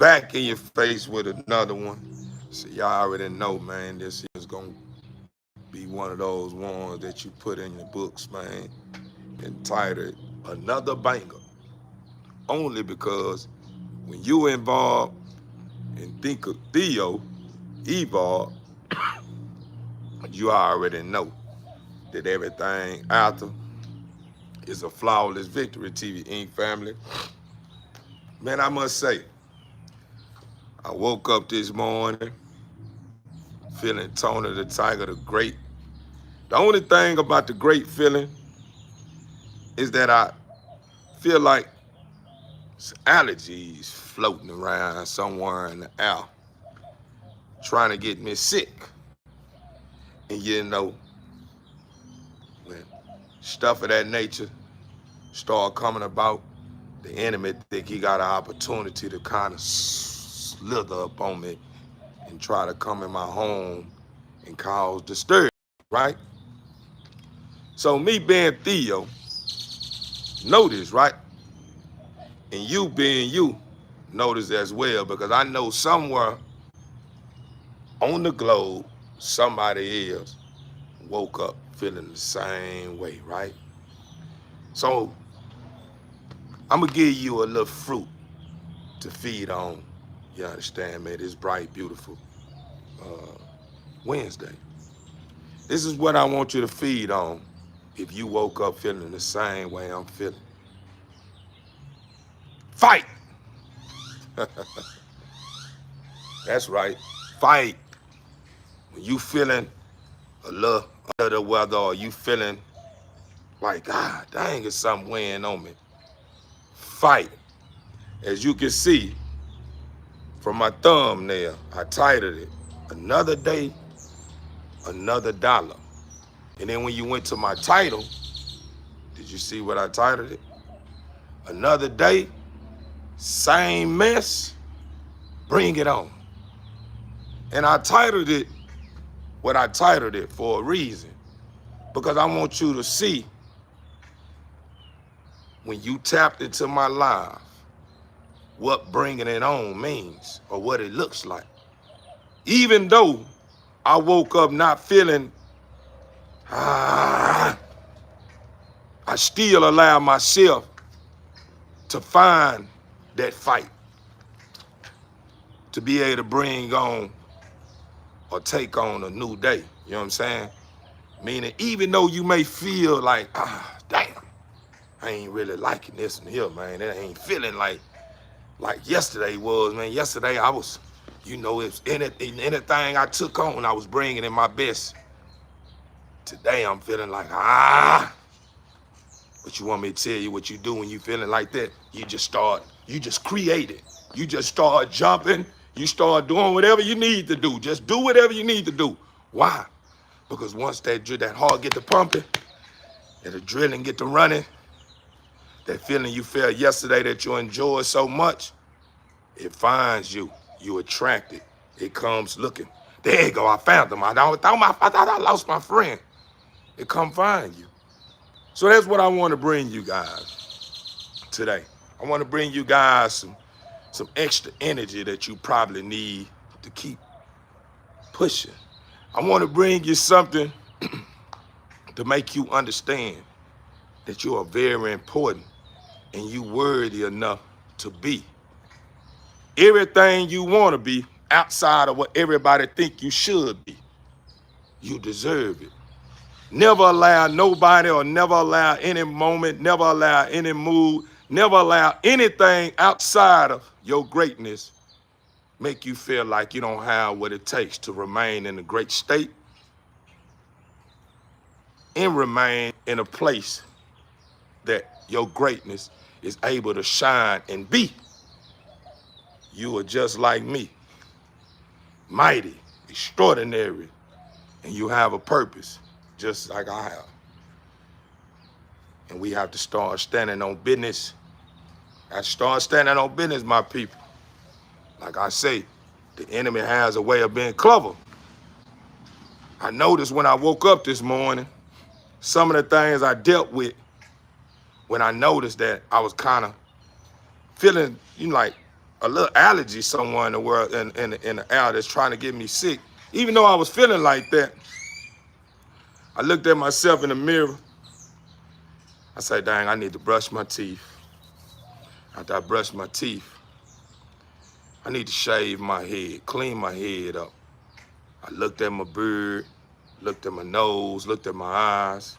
Back in your face with another one. So y'all already know, man, this is gonna be one of those ones that you put in your books, man, entitled Another Banger. Only because when you involved and think of Theo Evolve, you already know that everything after is a flawless victory, TV Inc. family. Man, I must say, I woke up this morning feeling Tony the Tiger the Great. The only thing about the great feeling is that I feel like allergies floating around somewhere in the air trying to get me sick. And you know, when stuff of that nature start coming about, the enemy think he got an opportunity to kind of slither up on me and try to come in my home and cause disturbance, right? So me being Theo, notice, right? And you being you, notice as well, because I know somewhere on the globe, somebody else woke up feeling the same way, right? So I'm gonna give you a little fruit to feed on. You understand, man? This bright, beautiful uh, Wednesday. This is what I want you to feed on if you woke up feeling the same way I'm feeling. Fight! That's right. Fight. When you feeling a little under the weather or you feeling like, ah, dang, it's something weighing on me. Fight. As you can see from my thumbnail, I titled it, Another Day, Another Dollar. And then when you went to my title, did you see what I titled it? Another day, same mess, bring it on. And I titled it what I titled it for a reason. Because I want you to see when you tapped into my live, what bringing it on means or what it looks like. Even though I woke up not feeling, I still allow myself to find that fight, to be able to bring on or take on a new day. You know what I'm saying? Meaning, even though you may feel like, damn, I ain't really liking this one here, man. It ain't feeling like yesterday was, man. Yesterday I was, you know, if anything I took on, I was bringing in my best. Today I'm feeling like, What you want me to tell you what you do when you feeling like that? You just create it. You just start jumping. You start doing whatever you need to do. Just do whatever you need to do. Why? Because once that heart get to pumping, that adrenaline get to running, that feeling you felt yesterday that you enjoyed so much, it finds you. You attract it. It comes looking. There you go. I found them. I thought I lost my friend. It come find you. So that's what I want to bring you guys today. I want to bring you guys some extra energy that you probably need to keep pushing. I want to bring you something to make you understand that you are very important and you worthy enough to be everything you want to be outside of what everybody think you should be. You deserve it. Never allow nobody or never allow any moment, never allow any mood, never allow anything outside of your greatness make you feel like you don't have what it takes to remain in a great state and remain in a place that your greatness is able to shine and be. You are just like me, mighty, extraordinary, and you have a purpose just like I have. And we have to start standing on business. I start standing on business, my people. Like I say, the enemy has a way of being clever. I noticed when I woke up this morning, some of the things I dealt with when I noticed that I was kind of feeling, like a little allergy somewhere in the world, in the air that's trying to get me sick. Even though I was feeling like that, I looked at myself in the mirror. I said, dang, I need to brush my teeth. After I brushed my teeth, I need to shave my head, clean my head up. I looked at my beard, looked at my nose, looked at my eyes.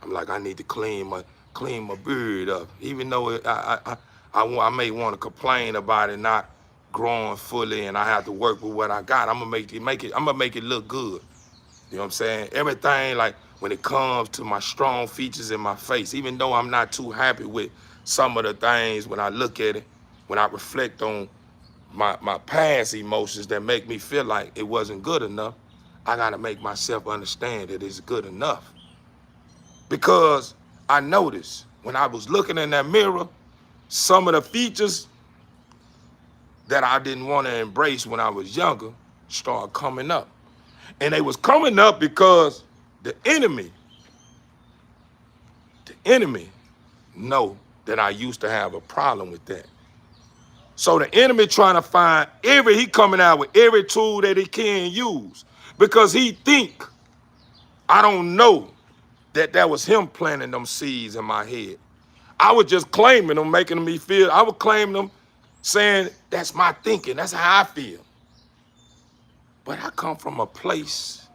I'm like, I need to clean my beard up. Even though I may want to complain about it not growing fully and I have to work with what I got, I'm gonna make it look good. You know what I'm saying? Everything, like when it comes to my strong features in my face, even though I'm not too happy with some of the things, when I look at it, when I reflect on my past emotions that make me feel like it wasn't good enough, I gotta make myself understand that it's good enough. Because I noticed when I was looking in that mirror, some of the features that I didn't want to embrace when I was younger started coming up. And they was coming up because the enemy know that I used to have a problem with that. So the enemy trying to find he coming out with every tool that he can use, because he think I don't know that was him planting them seeds in my head. I was just claiming them, making me feel, I would claim them, saying that's my thinking, that's how I feel. But I come from a place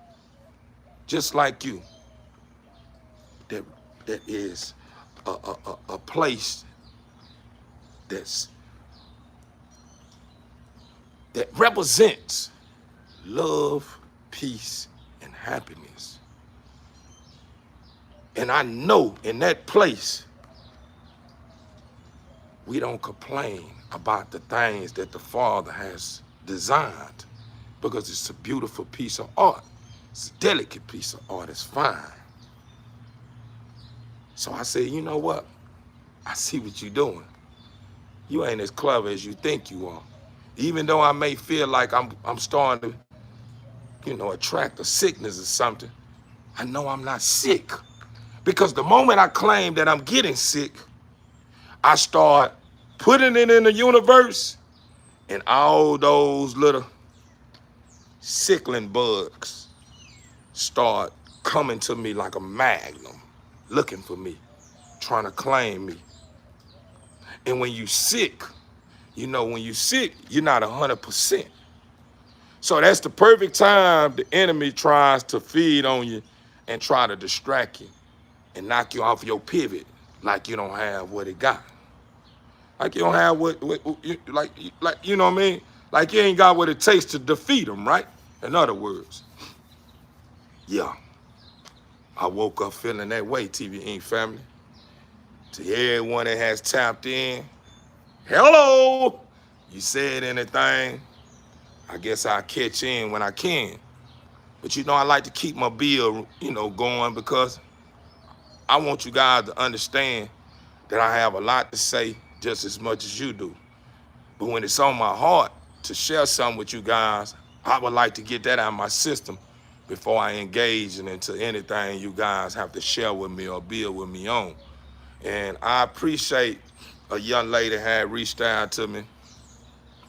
just like you, that is a place that represents love, peace, and happiness. And I know in that place, we don't complain about the things that the Father has designed, because it's a beautiful piece of art. It's a delicate piece of art. It's fine. So I said, you know what? I see what you're doing. You ain't as clever as you think you are. Even though I may feel like I'm starting to, attract a sickness or something, I know I'm not sick. Because the moment I claim that I'm getting sick, I start putting it in the universe, and all those little sickling bugs start coming to me like a magnum, looking for me, trying to claim me. And when you sick, you're not 100%. So that's the perfect time the enemy tries to feed on you and try to distract you and knock you off your pivot, like you don't have what it got. Like you don't have like you know what I mean? Like you ain't got what it takes to defeat them, right? In other words, yeah, I woke up feeling that way, TV Inc. family. To everyone that has tapped in, hello. You said anything, I guess I'll catch in when I can. But I like to keep my bill, going, because I want you guys to understand that I have a lot to say just as much as you do. But when it's on my heart to share something with you guys, I would like to get that out of my system before I engage into anything you guys have to share with me or build with me on. And I appreciate a young lady had reached out to me,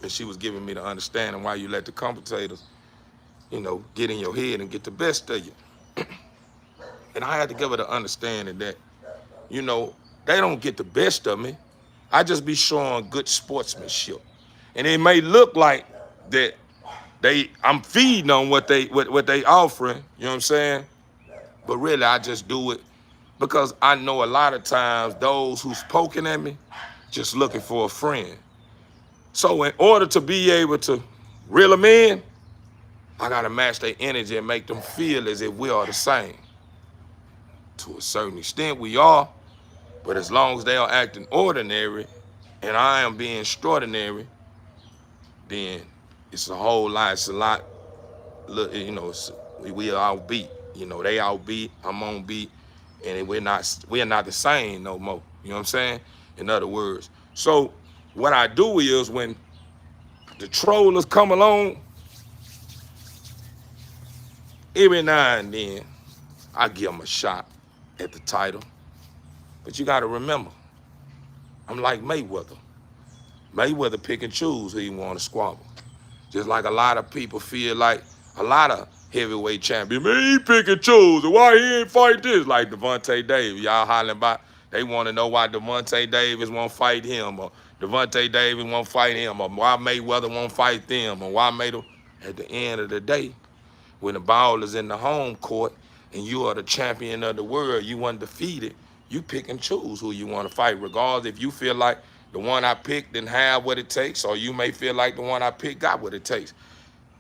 and she was giving me the understanding why you let the competitors, get in your head and get the best of you. And I had to give her the understanding that, they don't get the best of me. I just be showing good sportsmanship. And it may look like that I'm feeding on what they offering, you know what I'm saying? But really, I just do it because I know a lot of times those who's poking at me just looking for a friend. So in order to be able to reel them in, I gotta match their energy and make them feel as if we are the same. To a certain extent, we are, but as long as they are acting ordinary and I am being extraordinary, then it's a whole lot. It's a lot. We are outbeat. They outbeat. I'm on beat, and we're not the same no more. You know what I'm saying? In other words, so what I do is when the trollers come along, every now and then I give them a shot at the title. But you got to remember, I'm like Mayweather. Mayweather pick and choose who he want to squabble. Just like a lot of people feel like a lot of heavyweight champions, man, he pick and choose. Why he ain't fight this? Like Devontae Davis. Y'all hollering about, they want to know why Devontae Davis won't fight him, or Devontae Davis won't fight him, or why Mayweather won't fight them, or why Mayweather. At the end of the day, when the ball is in the home court and you are the champion of the world, you undefeated, you pick and choose who you want to fight, regardless if you feel like the one I picked didn't have what it takes, or you may feel like the one I picked got what it takes.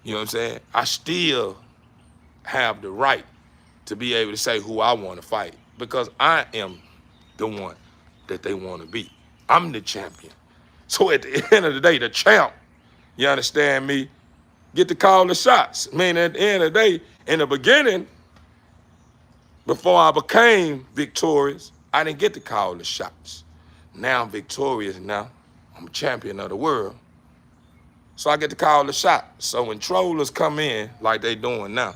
You know what I'm saying? I still have the right to be able to say who I want to fight because I am the one that they want to beat. I'm the champion. So at the end of the day, the champ, you understand me, get to call the shots. I mean, at the end of the day, in the beginning, before I became victorious, I didn't get to call the shots. Now I'm victorious now. I'm champion of the world. So I get to call the shot. So when trollers come in like they doing now,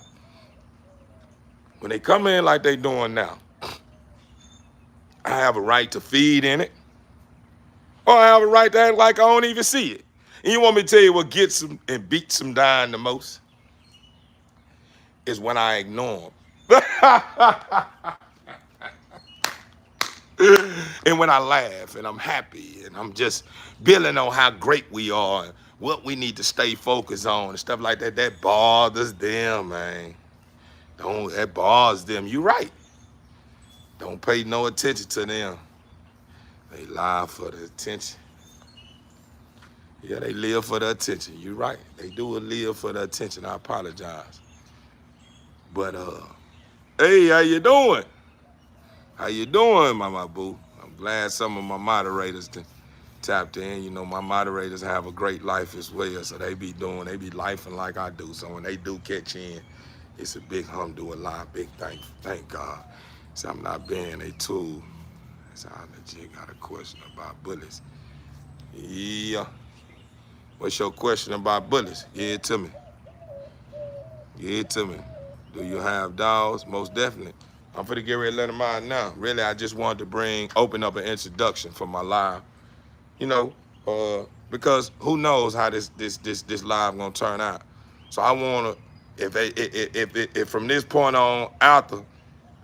when they come in like they doing now, I have a right to feed in it, or I have a right to act like I don't even see it. And you want me to tell you what gets them and beats them down the most? Is when I ignore them. And when I laugh and I'm happy and I'm just building on how great we are and what we need to stay focused on and stuff like that, that bothers them, man. That bothers them. You right. Don't pay no attention to them. They lie for the attention. Yeah, they live for the attention. You right. They do live for the attention. I apologize. But hey, how you doing? How you doing, my boo? I'm glad some of my moderators tapped in. You know, my moderators have a great life as well, so they be lifing like I do. So when they do catch in, it's a big alhamdulillah, big thank God. So I'm not being a tool. So I legit got a question about bullets. Yeah. What's your question about bullets? Give it to me. Give it to me. Do you have dogs? Most definitely. I'm finna get ready to let them out now. Really, I just wanted to open up an introduction for my live. You know, because who knows how this live gonna turn out. So I wanna, if from this point on after,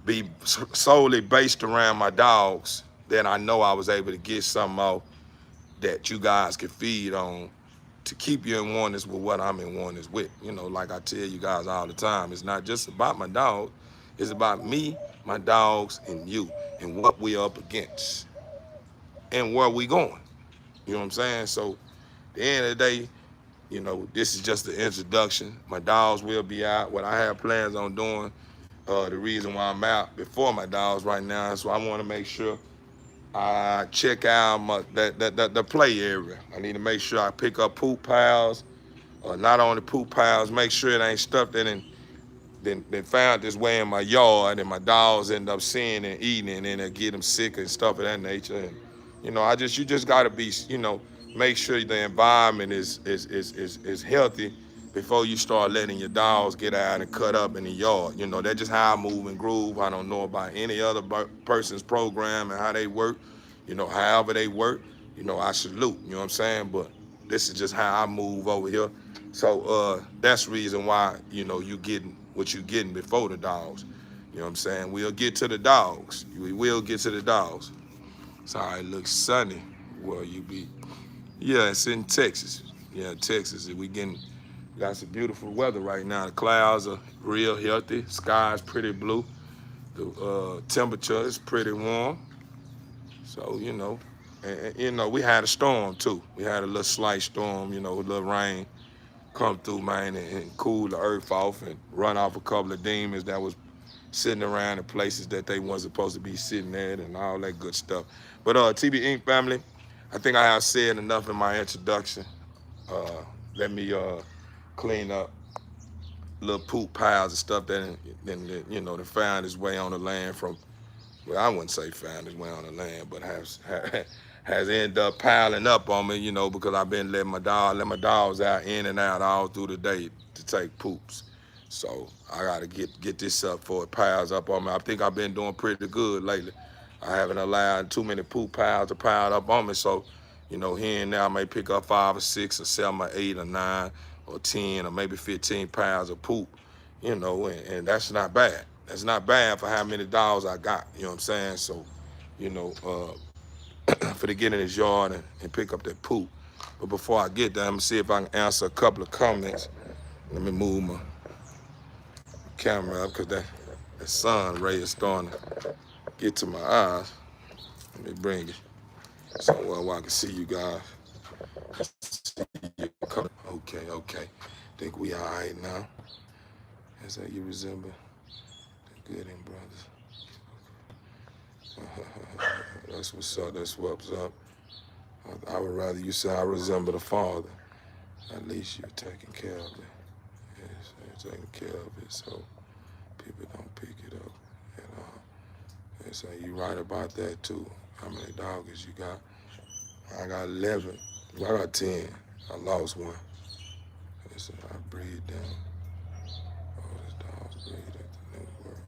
be solely based around my dogs, then I know I was able to get something out that you guys can feed on to keep you in oneness with what I'm in oneness with. You know, like I tell you guys all the time, it's not just about my dog, it's about me, my dogs, and you, and what we up against, and where we going. You know what I'm saying? So at the end of the day, you know, this is just the introduction. My dogs will be out. What I have plans on doing, the reason why I'm out before my dogs right now, so I want to make sure I check out the play area. I need to make sure I pick up poop piles, not only poop piles, make sure it ain't stuff that then found this way in my yard and my dogs end up seeing and eating it, and then they get them sick and stuff of that nature. And you know, you just gotta be, you know, make sure the environment is healthy before you start letting your dogs get out and cut up in the yard. You know, that's just how I move and groove. I don't know about any other person's program and how they work. You know, however they work, you know, I salute, you know what I'm saying? But this is just how I move over here. So that's the reason why, you know, you getting what you getting before the dogs. You know what I'm saying? We'll get to the dogs. We will get to the dogs. Sorry, it looks sunny where you be. Yeah, it's in Texas. Yeah, Texas. We got some beautiful weather right now. The clouds are real healthy. Sky's pretty blue. The temperature is pretty warm. So, you know, and you know, we had a storm too. We had a little slight storm, you know, a little rain come through, man, and cool the earth off and run off a couple of demons that was sitting around in places that they weren't supposed to be sitting at and all that good stuff. But TB Inc. family, I think I have said enough in my introduction. Let me clean up little poop piles and stuff that you know, that found its way on the land from, well, I wouldn't say found its way on the land, but has ended up piling up on me, you know, because I've been letting my dogs out in and out all through the day to take poops. So I gotta get this up before it piles up on me. I think I've been doing pretty good lately. I haven't allowed too many poop piles to pile up on me. So, You know, here and there I may pick up 5 or 6 or 7 or 8 or 9 or 10 or maybe 15 pounds of poop, you know, and that's not bad. That's not bad for how many dogs I got, you know what I'm saying? So, you know, for to get in his yard and pick up that poop. But before I get there, I'm gonna see if I can answer a couple of comments. Let me move my camera up because that sun ray is starting to get to my eyes. Let me bring it so I can see you guys. Okay. Think we all right now. That's how you resemble the good in brothers. That's what's up. That's what's up. I would rather you say I resemble the Father. At least you're taking care of it. Yes, you're taking care of it so people don't pick it up. And so you right about that too. How many dogs you got? I got 11. Well, I got 10. I lost one. So I breed them. All these dogs breed at the New World.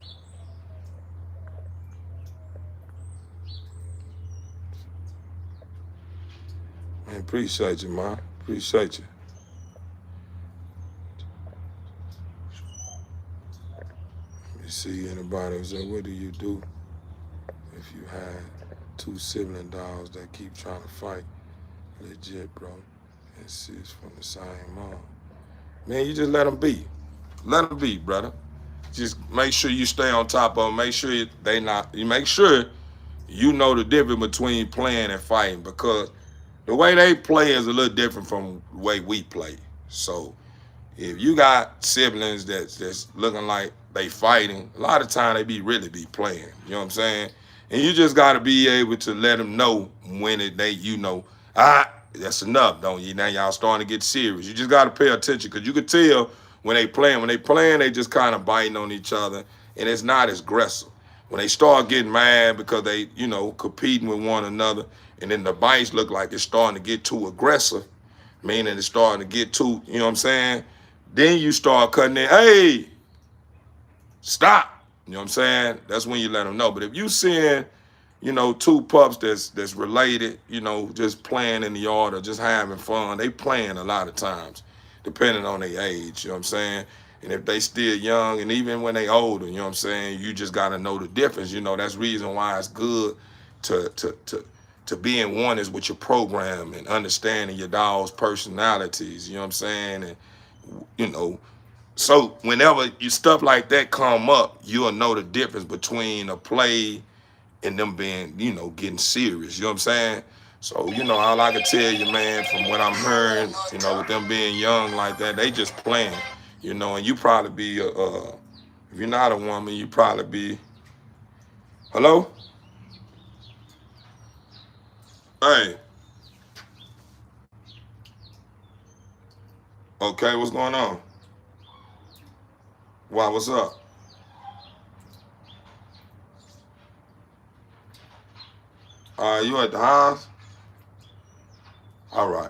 Man, appreciate you, man. Appreciate you. Let me see anybody who said, what do you do if you had 2 sibling dogs that keep trying to fight? Legit, bro. And sis from the same mom. Man, you just let them be. Let them be, brother. Just make sure you stay on top of them. Make sure you make sure you know the difference between playing and fighting, because the way they play is a little different from the way we play. So if you got siblings that's looking like they fighting, a lot of time they really be playing. You know what I'm saying? And you just got to be able to let them know when that's enough, don't you? Now y'all starting to get serious. You just got to pay attention, because you could tell when they playing. When they playing, they just kind of biting on each other, and it's not as aggressive. When they start getting mad because they, competing with one another, and then the bites look like it's starting to get too aggressive, meaning it's starting to get too, you know what I'm saying? Then you start cutting it. Hey, stop. You know what I'm saying? That's when you let them know. But if you seeing, 2 pups that's related, just playing in the yard or just having fun, they playing a lot of times, depending on their age, you know what I'm saying? And if they still young, and even when they older, you know what I'm saying, you just got to know the difference. That's the reason why it's good to be in oneness with your program and understanding your dog's personalities, you know what I'm saying? And, so whenever stuff like that come up, you'll know the difference between a play and them being, getting serious, you know what I'm saying? So, all I can tell you, man, from what I'm hearing, with them being young like that, they just playing, and you probably be, if you're not a woman, you probably be, hello? Hey. Okay, what's going on? Why, what's up? You at the house? All right.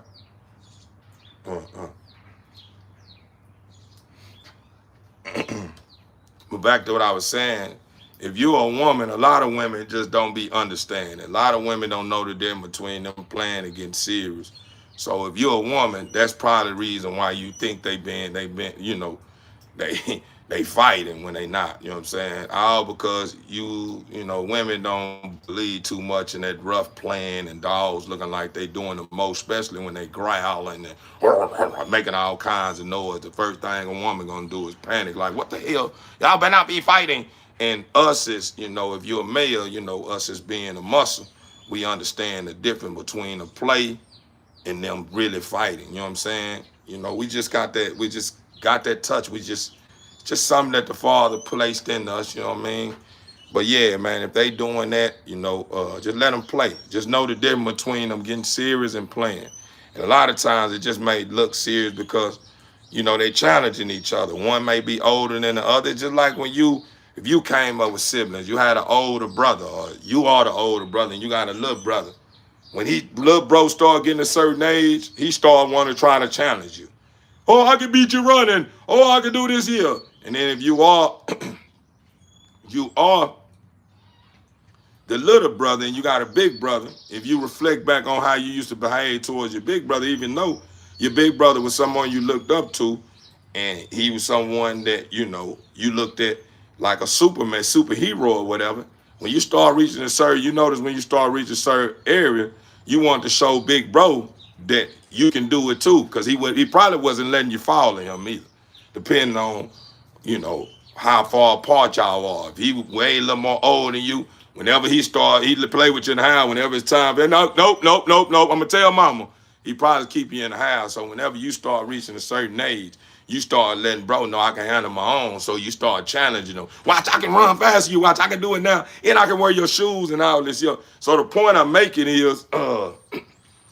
But back to what I was saying, if you're a woman, a lot of women just don't be understanding. A lot of women don't know the difference between them playing and getting serious. So if you're a woman, that's probably the reason why you think they been, they they fighting when they not, you know what I'm saying? All because women don't believe too much in that rough playing and dogs looking like they doing the most, especially when they growling and making all kinds of noise. The first thing a woman gonna do is panic, like, what the hell? Y'all better not be fighting. And us is, if you're a male, us as being a muscle, we understand the difference between a play and them really fighting, you know what I'm saying? We just got that touch. Just something that the Father placed in us, you know what I mean? But yeah, man, if they doing that, just let them play. Just know the difference between them getting serious and playing. And a lot of times it just may look serious because, they challenging each other. One may be older than the other. Just like if you came up with siblings, you had an older brother, or you are the older brother and you got a little brother. When little bro start getting a certain age, he start wanting to try to challenge you. Oh, I can beat you running. Oh, I can do this here. And then if you are the the little brother and you got a big brother, if you reflect back on how you used to behave towards your big brother, even though your big brother was someone you looked up to, and he was someone that, you know, you looked at like a Superman, superhero or whatever. When you start reaching a certain, you notice when you start reaching a certain area, you want to show big bro that you can do it too, because he probably wasn't letting you fall in him either, depending on, you know, how far apart y'all are. If he way a little more old than you, whenever he play with you in the house, whenever it's time, nope. I'm gonna tell mama. He probably keep you in the house. So whenever you start reaching a certain age, you start letting bro know I can handle my own. So you start challenging them. Watch, I can run faster you. Watch, I can do it now. And I can wear your shoes and all this. So the point I'm making is,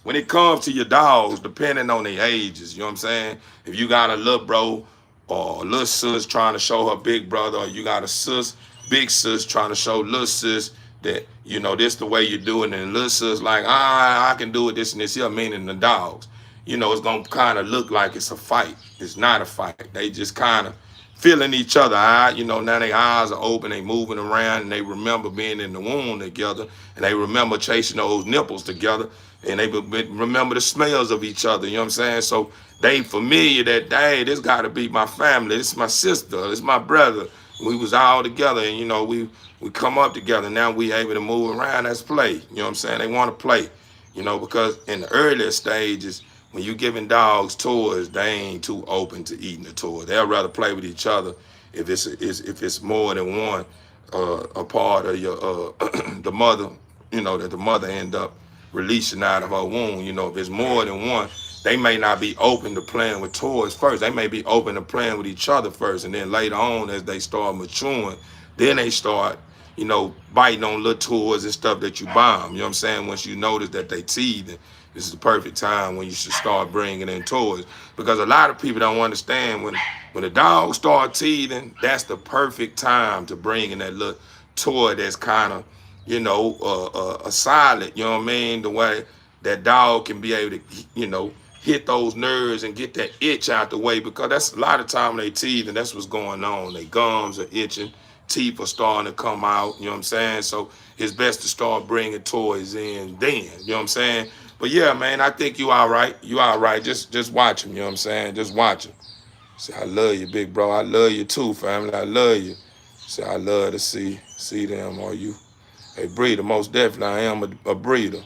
when it comes to your dogs, depending on their ages, you know what I'm saying? If you got a little bro or a little sis trying to show her big brother, or you got a sis, big sis trying to show little sis that, you know, this the way you do it, and little sis like, I can do it, this and this here, meaning the dogs. You know, it's gonna kind of look like it's a fight. It's not a fight. They just kind of feeling each other out. You know, now their eyes are open, they moving around, and they remember being in the womb together, and they remember chasing those nipples together, and they remember the smells of each other. You know what I'm saying? So they familiar that, hey, this got to be my family. This is my sister. This is my brother. We was all together, and, you know, we come up together. Now we able to move around. Let's play. You know what I'm saying? They want to play, you know, because in the earlier stages, when you giving dogs toys, they ain't too open to eating the toy. They'll rather play with each other if it's more than one a part of your the mother, you know, that the mother end up releasing out of her womb. You know, if it's more than one, they may not be open to playing with toys first. They may be open to playing with each other first, and then later on, as they start maturing, then they start, you know, biting on little toys and stuff that you buy them. You know what I'm saying? Once you notice that they teething, this is the perfect time when you should start bringing in toys, because a lot of people don't understand when the dogs start teething, that's the perfect time to bring in that little toy that's kind of, you know, a solid, you know what I mean? The way that dog can be able to, you know, hit those nerves and get that itch out the way, because that's a lot of time when they teeth, and that's what's going on. Their gums are itching, teeth are starting to come out, you know what I'm saying? So it's best to start bringing toys in then, you know what I'm saying? But yeah, man, I think you all right. You all right. Just watch him, you know what I'm saying? Just watch him. Say, I love you, big bro. I love you too, family. I love you. Say, I love to see them or you. A breeder, most definitely I am a breeder.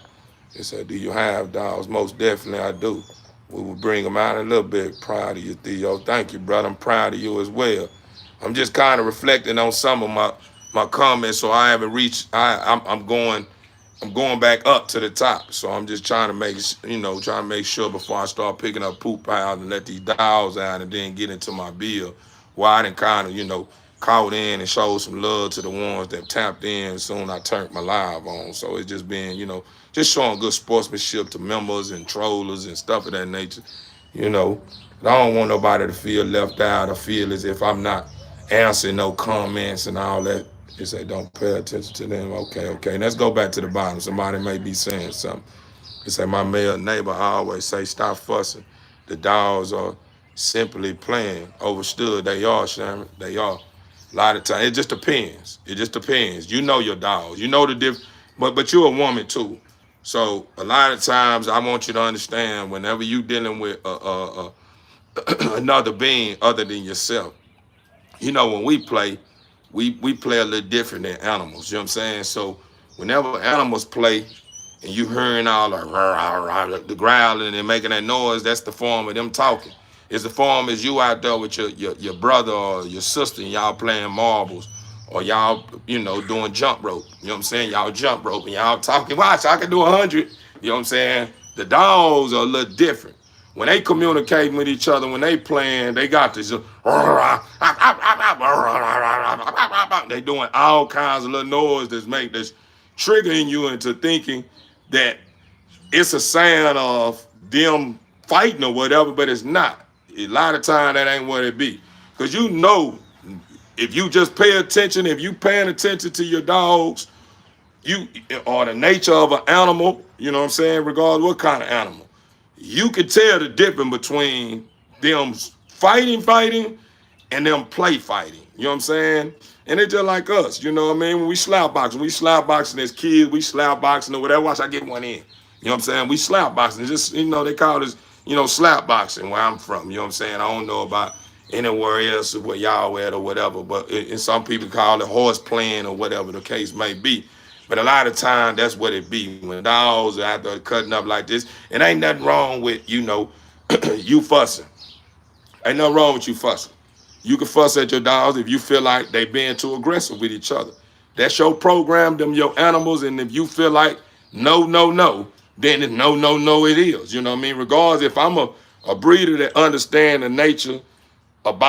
They said, do you have dogs? Most definitely I do. We will bring them out in a little bit. Proud of you, Theo. Thank you, brother. I'm proud of you as well. I'm just kind of reflecting on some of my comments, so I haven't reached, I'm going back up to the top. So I'm just trying to make sure before I start picking up poop piles and let these dogs out and then get into my bill. Well, I done kind of, you know, caught in and showed some love to the ones that tapped in soon I turned my live on. So it's just been, you know, just showing good sportsmanship to members and trollers and stuff of that nature, you know. I don't want nobody to feel left out or feel as if I'm not answering no comments and all that. They say don't pay attention to them. Okay. Let's go back to the bottom. Somebody may be saying something. They say my male neighbor always say stop fussing. The dogs are simply playing. Overstood. They are, Sharon. They are. A lot of times, it just depends. It just depends. You know your dogs. You know the difference. But you're a woman too. So a lot of times, I want you to understand whenever you dealing with another being other than yourself. You know, when we play, we play a little different than animals. You know what I'm saying? So whenever animals play and you hearing all the growling and making that noise, that's the form of them talking. It's the form as you out there with your brother or your sister and y'all playing marbles, or y'all, you know, doing jump rope. You know what I'm saying? Y'all jump rope and y'all talking, watch, I can do 100. You know what I'm saying? The dogs are a little different. When they communicating with each other, when they playing, they got this. They doing all kinds of little noise that's triggering you into thinking that it's a sign of them fighting or whatever, but it's not. A lot of time that ain't what it be. Because you know, if you just pay attention, if you paying attention to your dogs, you or the nature of an animal, you know what I'm saying, regardless what kind of animal, you can tell the difference between them fighting, and them play fighting. You know what I'm saying? And they just like us, you know what I mean? When we slap boxing as kids, we slap boxing or whatever. Watch, I get one in. You know what I'm saying? We slap boxing. Just, you know, they call this, you know, slap boxing where I'm from. You know what I'm saying? I don't know about anywhere else or where y'all at or whatever, but some people call it horse playing or whatever the case may be. But a lot of time, that's what it be. When dogs are out there cutting up like this, and ain't nothing wrong with, you know, you fussing. Ain't nothing wrong with you fussing. You can fuss at your dogs if you feel like they being too aggressive with each other. That's your program, them your animals, and if you feel like no, no, no, then it's no, no, no, it is. You know what I mean? Regardless, if I'm a breeder that understand the nature of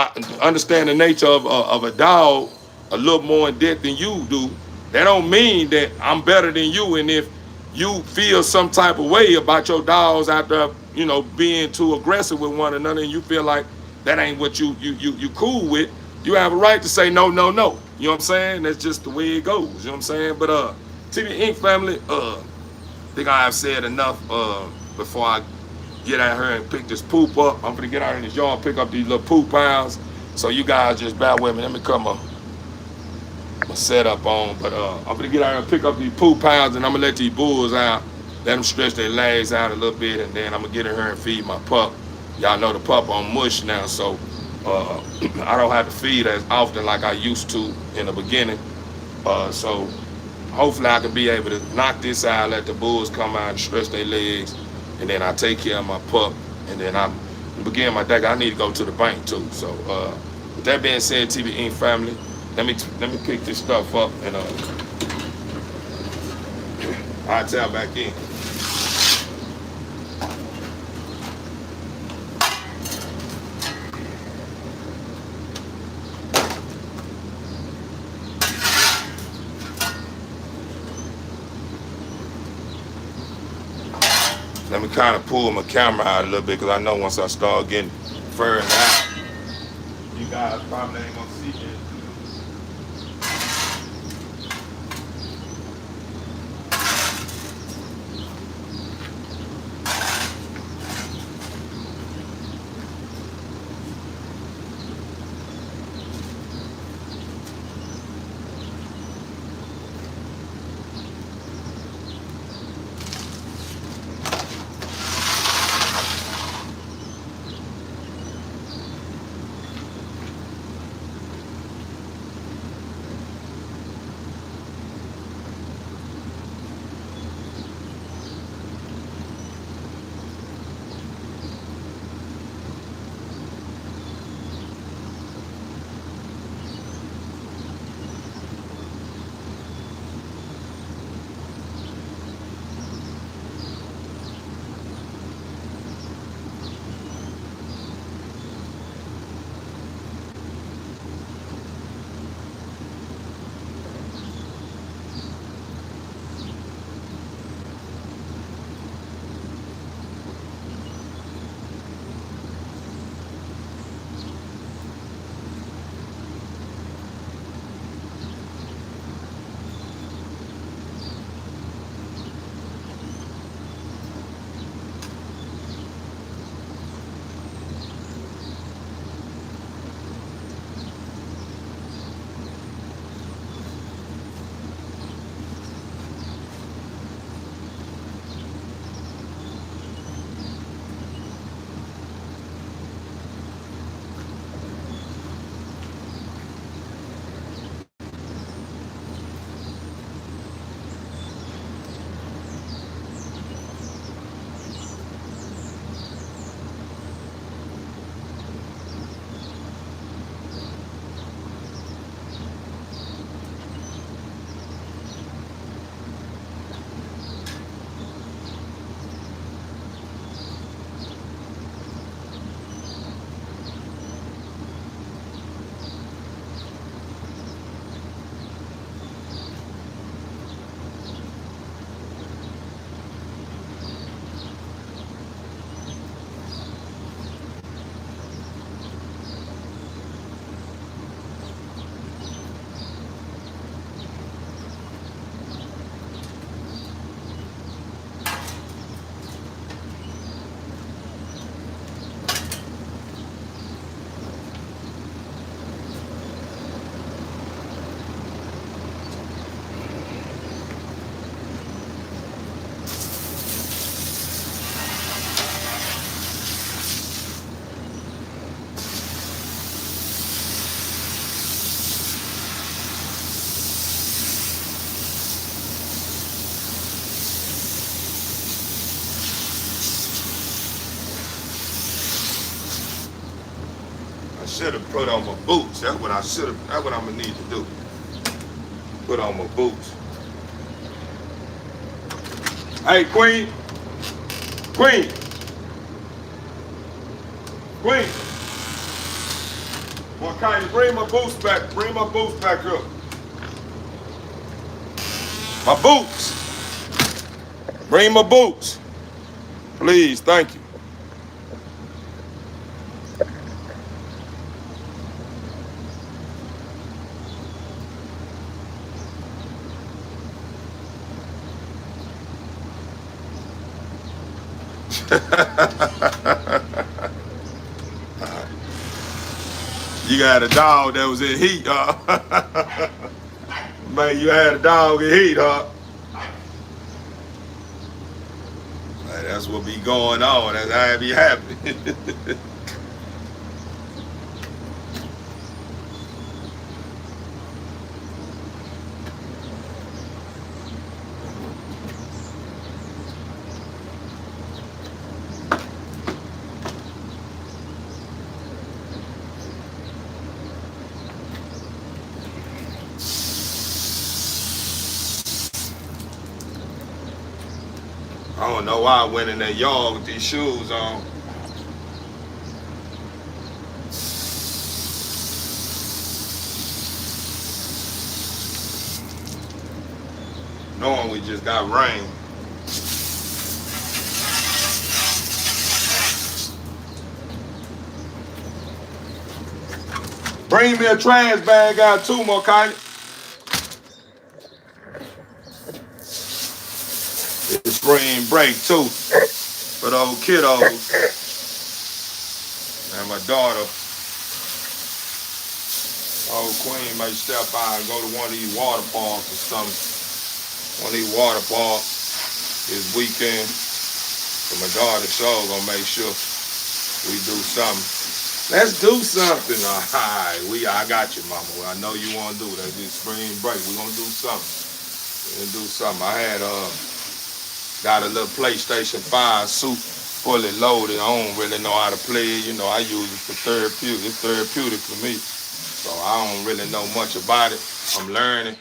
a dog a little more in depth than you do, that don't mean that I'm better than you. And if you feel some type of way about your dogs after, you know, being too aggressive with one another, and you feel like that ain't what you cool with, you have a right to say no, no, no. You know what I'm saying? That's just the way it goes. You know what I'm saying? But TV Inc. family, I think I have said enough before I get out here and pick this poop up. I'm gonna get out in this yard and pick up these little poop piles. So you guys just bear with me. Let me cut my setup on. But I'm gonna get out here and pick up these poop piles, and I'm gonna let these bulls out. Let them stretch their legs out a little bit, and then I'm gonna get in here and feed my pup. Y'all know the pup on mush now, so I don't have to feed as often like I used to in the beginning. So hopefully I can be able to knock this out, let the bulls come out and stretch their legs, and then I take care of my pup, and then I begin my day. I need to go to the bank too. So with that being said, TV Inc. family, let me pick this stuff up, and I'll tap back in. Let me kind of pull my camera out a little bit, because I know once I start getting further out, you guys probably ain't gonna see it. I should have put on my boots. That's what I should have. That's what I'm gonna need to do. Put on my boots. Hey, Queen. Queen. Queen. Well, Kylie, bring my boots back. Bring my boots back up. My boots. Bring my boots. Please, thank you. You got a dog that was in heat, huh? Man, you had a dog in heat, huh? Man, that's what be going on. That's how it be happening. I don't know why I went in that yard with these shoes on. Knowing we just got rain. Bring me a trash bag out too, Mokai. It's spring break too for the old kiddos. And my daughter, old Queen, may step by and go to one of these water parks or something. One of these water parks this weekend. So my daughter sure gonna make sure we do something. Let's do something. All right, I got you, Mama. Well, I know you want to do that. This spring break, we're gonna do something. We're gonna do something. I had got a little PlayStation 5 suit fully loaded. I don't really know how to play it. You know, I use it for therapeutic. It's therapeutic for me. So I don't really know much about it. I'm learning.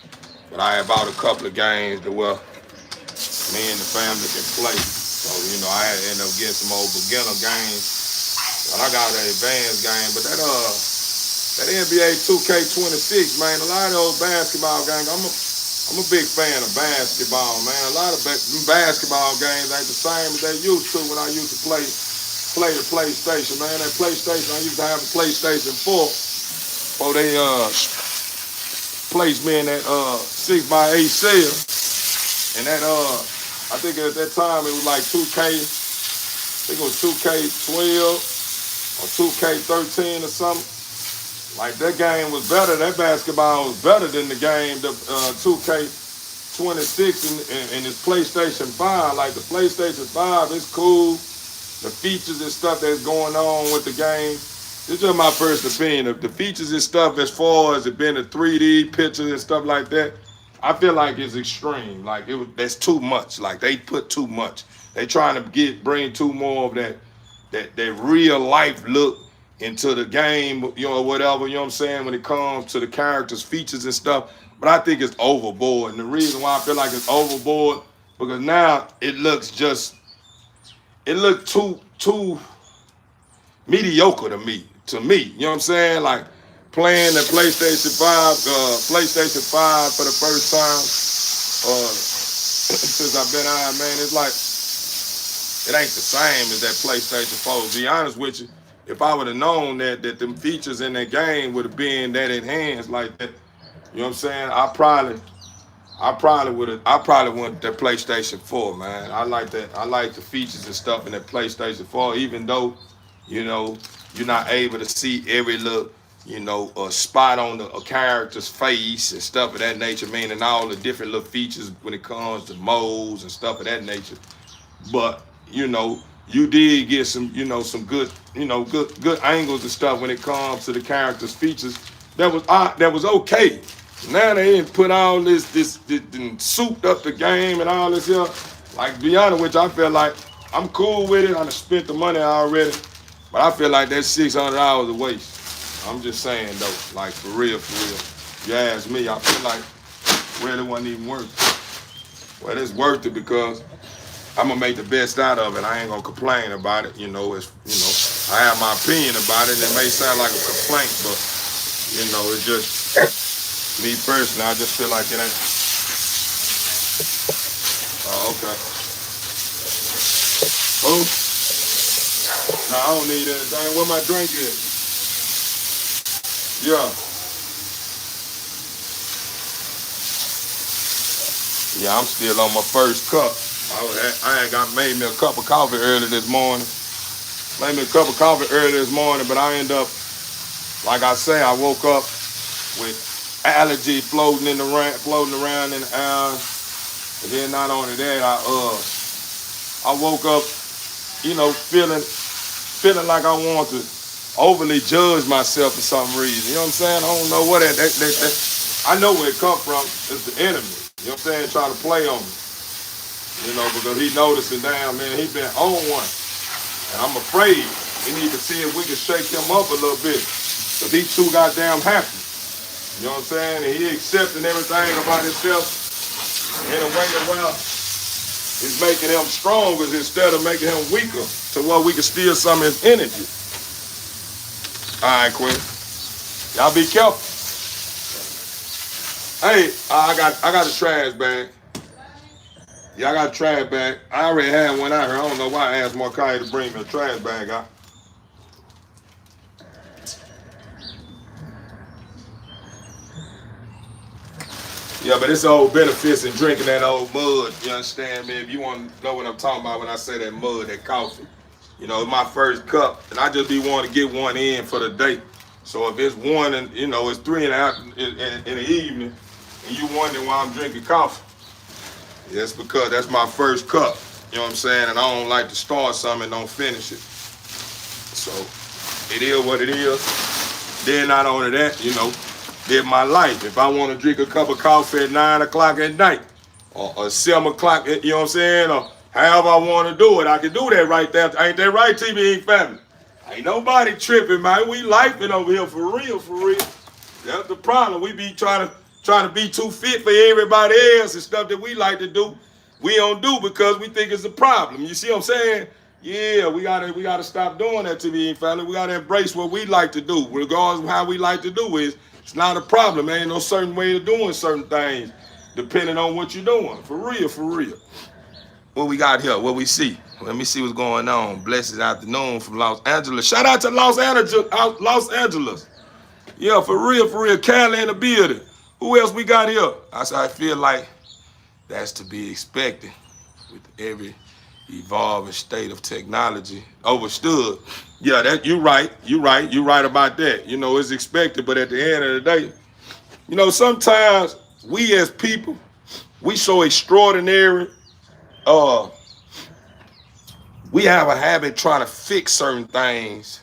But I have bought a couple of games that, well, me and the family can play. So, you know, I had to end up getting some old beginner games. But I got an advanced game. But that NBA 2K26, man, a lot of those basketball games, I'm a big fan of basketball, man. A lot of basketball games ain't the same as they used to when I used to play the PlayStation, man. That PlayStation, I used to have a PlayStation 4 before they placed me in that 6x8 cell. And that I think at that time it was like 2K, I think it was 2K12 or 2K13 or something. Like that game was better. That basketball was better than the game, the 2K26 and this PlayStation 5. Like the PlayStation 5, it's cool. The features and stuff that's going on with the game. This is just my first opinion. The features and stuff as far as it being a 3D pictures and stuff like that, I feel like it's extreme. Like that's too much. Like they put too much. They trying to bring too more of that real life look into the game, you know, whatever, you know what I'm saying, when it comes to the characters, features and stuff. But I think it's overboard. And the reason why I feel like it's overboard, because now it looks too mediocre to me. You know what I'm saying? Like playing the PlayStation 5 for the first time since I've been on, man, it's like, it ain't the same as that PlayStation 4. To be honest with you, if I would have known that them features in that game would have been that enhanced like that, you know what I'm saying? I probably went that PlayStation 4, man. I like that. I like the features and stuff in that PlayStation 4, even though, you know, you're not able to see every little, you know, spot on a character's face and stuff of that nature, meaning all the different little features when it comes to modes and stuff of that nature. But, you know, you did get some, you know, some good, you know, good angles and stuff when it comes to the character's features. That was okay. Now they ain't put all this souped up the game and all this here. Like, to be honest with you, I feel like I'm cool with it. I done spent the money already. But I feel like that $600 a waste. I'm just saying though, like for real, for real. You ask me, I feel like really wasn't even worth it. Well, it's worth it because I'm gonna make the best out of it. I ain't gonna complain about it. I have my opinion about it. It may sound like a complaint, but it's just me personally. I just feel like it ain't. Oh, okay. Who? No, I don't need anything. Where my drink is? Yeah. Yeah, I'm still on my first cup. I ain't got made me a cup of coffee early this morning. Made me a cup of coffee early this morning, but I end up, like I say, I woke up with allergy floating around in the air. And then not only that, I woke up, feeling like I want to overly judge myself for some reason. You know what I'm saying? I don't know what that I know where it come from. It's the enemy. You know what I'm saying? Trying to play on me. Because he noticing, damn, man, he been on one. And I'm afraid we need to see if we can shake him up a little bit. Because he's too goddamn happy. You know what I'm saying? And he accepting everything about himself in a way that, well, it's making him stronger instead of making him weaker to where we can steal some of his energy. All right, Quinn. Y'all be careful. Hey, I got a trash bag. Yeah, I got a trash bag. I already had one out here. I don't know why I asked Markai to bring me a trash bag out. Yeah, but it's old benefits in drinking that old mud. You understand me? If you want to know what I'm talking about when I say that mud, that coffee. It's my first cup, and I just be wanting to get one in for the day. So if it's one and it's 3 in the evening, and you wondering why I'm drinking coffee, that's because that's my first cup. You know what I'm saying? And I don't like to start something and don't finish it. So it is what it is. Then not only that, live my life. If I want to drink a cup of coffee at 9 o'clock at night or 7 o'clock, you know what I'm saying? Or however I want to do it, I can do that right there. Ain't that right, TB family? Ain't nobody tripping, man. We lifing over here for real, for real. That's the problem. We be trying to be too fit for everybody else and stuff that we like to do. We don't do because we think it's a problem. You see what I'm saying? Yeah, we gotta stop doing that, TB family. We gotta embrace what we like to do, regardless of how we like to do it. It's not a problem. There ain't no certain way of doing certain things, depending on what you're doing. For real, for real. What we got here? What we see? Let me see what's going on. Blessed afternoon from Los Angeles. Shout out to Los Angeles. Los Angeles. Yeah, for real. Cali in the building. Who else we got here? I feel like that's to be expected with every evolving state of technology. Overstood. Yeah, that you right. You right about that. It's expected, but at the end of the day, sometimes we as people, we so extraordinary. We have a habit trying to fix certain things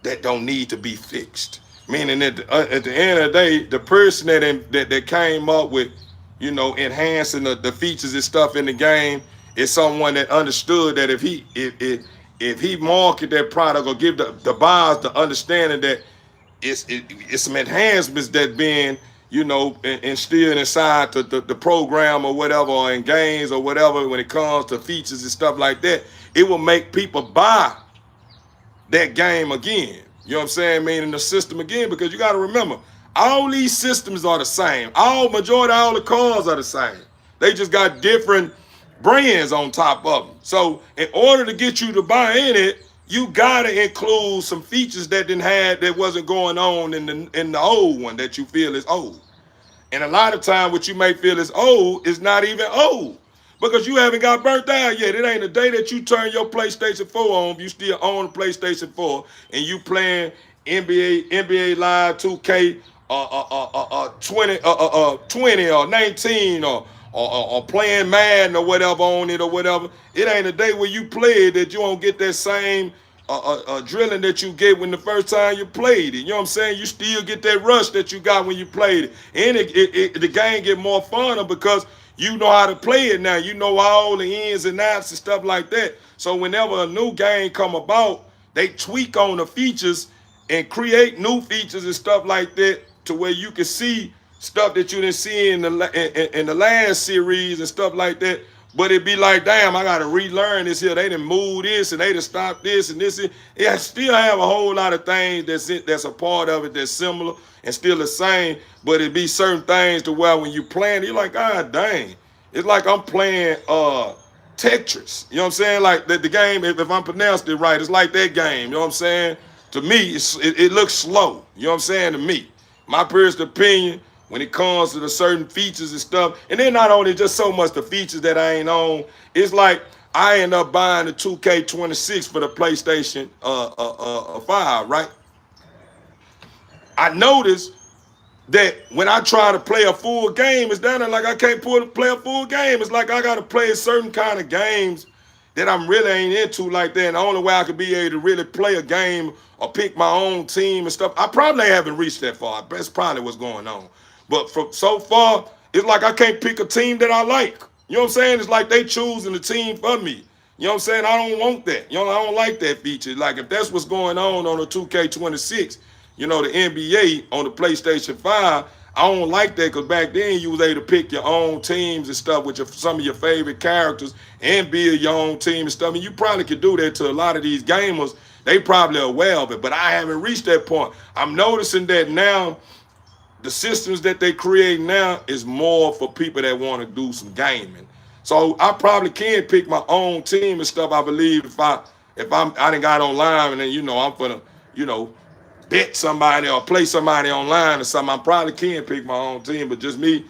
that don't need to be fixed. Meaning at the end of the day, the person that came up with, enhancing the features and stuff in the game is someone that understood that if he market that product or give the buyers the understanding that it's some enhancements that being instilled inside the program or whatever, or in games or whatever, when it comes to features and stuff like that, it will make people buy that game again. You know what I'm saying? Meaning the system again, because you got to remember, all these systems are the same. Majority of all the cars are the same. They just got different brands on top of them. So in order to get you to buy in it, you gotta include some features that wasn't going on in the old one that you feel is old. And a lot of time what you may feel is old is not even old, because you haven't got burnt out yet. It ain't the day that you turn your PlayStation 4 on, you still own a PlayStation 4 and you playing NBA Live 2K 20 or 19 or playing Madden or whatever on it or whatever. It ain't a day where you play it that you won't get that same drilling that you get when the first time you played it. You know what I'm saying? You still get that rush that you got when you played it. And the game get more funner because you know how to play it now. You know all the ins and outs and stuff like that. So whenever a new game come about, they tweak on the features and create new features and stuff like that to where you can see stuff that you didn't see in the last series and stuff like that. But it'd be like, damn, I gotta relearn this here. They done moved this and they done stopped this and this. It I still have a whole lot of things that's a part of it that's similar and still the same. But it'd be certain things to where when you playing, you're like, God dang. It's like I'm playing Tetris. You know what I'm saying? Like the game, if I'm pronounced it right, it's like that game. You know what I'm saying? To me, it looks slow. You know what I'm saying? To me, my personal opinion, when it comes to the certain features and stuff, and then not only just so much the features that I ain't on, it's like I end up buying the 2K26 for the PlayStation 5, right? I noticed that when I try to play a full game, it's down there like I can't play a full game. It's like I got to play certain kind of games that I'm really ain't into like that. And the only way I could be able to really play a game or pick my own team and stuff, I probably haven't reached that far. That's probably what's going on. But from so far, it's like I can't pick a team that I like. You know what I'm saying? It's like they choosing the team for me. You know what I'm saying? I don't want that. You know, I don't like that feature. Like if that's what's going on the 2K26, you know, the NBA on the PlayStation 5, I don't like that because back then you was able to pick your own teams and stuff with some of your favorite characters and build your own team and stuff. And you probably could do that to a lot of these gamers. They probably are aware of it, but I haven't reached that point. I'm noticing that now the systems that they create now is more for people that want to do some gaming. So I probably can pick my own team and stuff. I believe I done got online and then I'm gonna bet somebody or play somebody online or something. I probably can pick my own team, but just me,